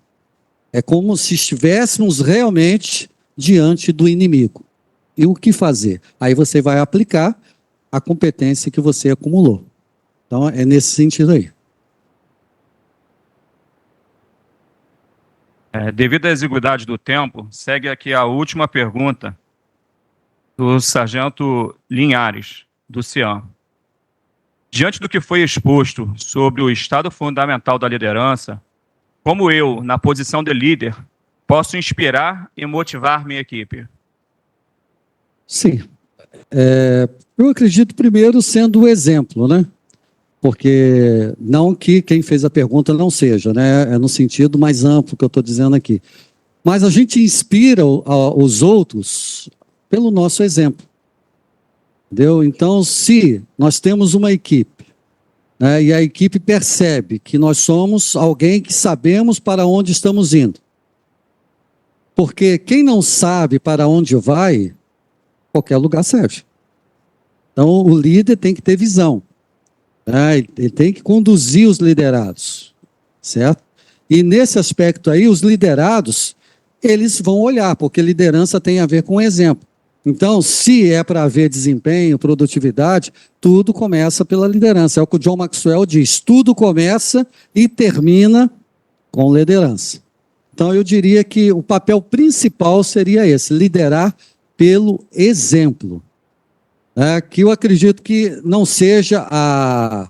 É como se estivéssemos realmente diante do inimigo. E o que fazer? Aí você vai aplicar a competência que você acumulou. Então, é nesse sentido aí. Devido à exiguidade do tempo, segue aqui a última pergunta do sargento Linhares, do CIAM. Diante do que foi exposto sobre o estado fundamental da liderança, como eu, na posição de líder, posso inspirar e motivar minha equipe? Sim. Eu acredito primeiro sendo o exemplo, né? Porque não que quem fez a pergunta não seja, né? É no sentido mais amplo que eu estou dizendo aqui. Mas a gente inspira os outros pelo nosso exemplo. Entendeu? Então, se nós temos uma equipe, né, e a equipe percebe que nós somos alguém que sabemos para onde estamos indo. Porque quem não sabe para onde vai, qualquer lugar serve. Então, o líder tem que ter visão. Ele tem que conduzir os liderados, certo? E nesse aspecto aí, os liderados, eles vão olhar, porque liderança tem a ver com exemplo. Então, se é para haver desempenho, produtividade, tudo começa pela liderança. É o que o John Maxwell diz, tudo começa e termina com liderança. Então, eu diria que o papel principal seria esse, liderar pelo exemplo. Que eu acredito que não seja a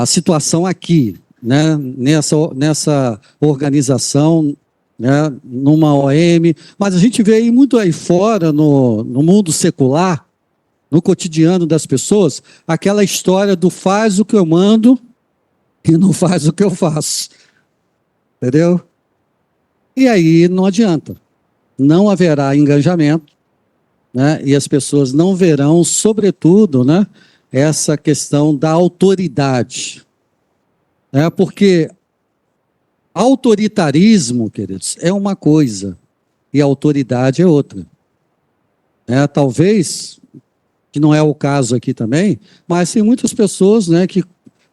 situação aqui, né, nessa organização, né, numa OM, mas a gente vê aí muito aí fora, no mundo secular, no cotidiano das pessoas, aquela história do faz o que eu mando e não faz o que eu faço. Entendeu? E aí não adianta. Não haverá engajamento, né? E as pessoas não verão, sobretudo, né, essa questão da autoridade. Porque autoritarismo, queridos, é uma coisa e autoridade é outra. Talvez, que não é o caso aqui também, mas tem muitas pessoas, né, que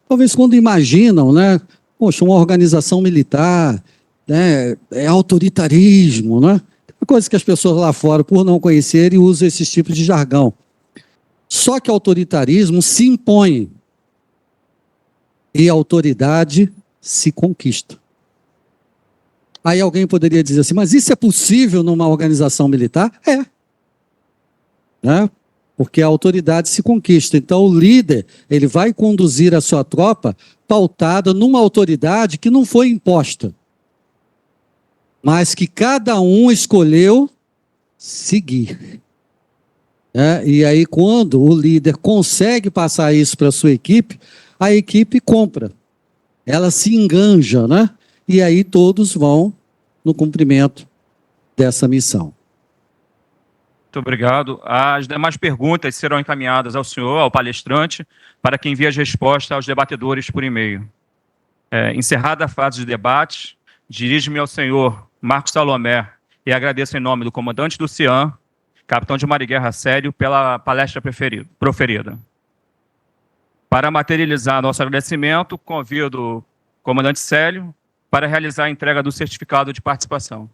talvez quando imaginam, né, poxa, uma organização militar, né, é autoritarismo, né? Coisa que as pessoas lá fora, por não conhecerem, usam esses tipos de jargão. Só que autoritarismo se impõe e a autoridade se conquista. Aí alguém poderia dizer assim, mas isso é possível numa organização militar? É. Né? Porque a autoridade se conquista. Então o líder, ele vai conduzir a sua tropa pautada numa autoridade que não foi imposta, mas que cada um escolheu seguir. E aí, quando o líder consegue passar isso para a sua equipe, a equipe compra, ela se enganja, né? E aí todos vão no cumprimento dessa missão. Muito obrigado. As demais perguntas serão encaminhadas ao senhor, ao palestrante, para que envie as respostas aos debatedores por e-mail. Encerrada a fase de debate, dirijo-me ao senhor Marcos Salomé e agradeço em nome do comandante do CIAM, capitão de Mar e Guerra Célio, pela palestra proferida. Para materializar nosso agradecimento, convido o comandante Célio para realizar a entrega do certificado de participação.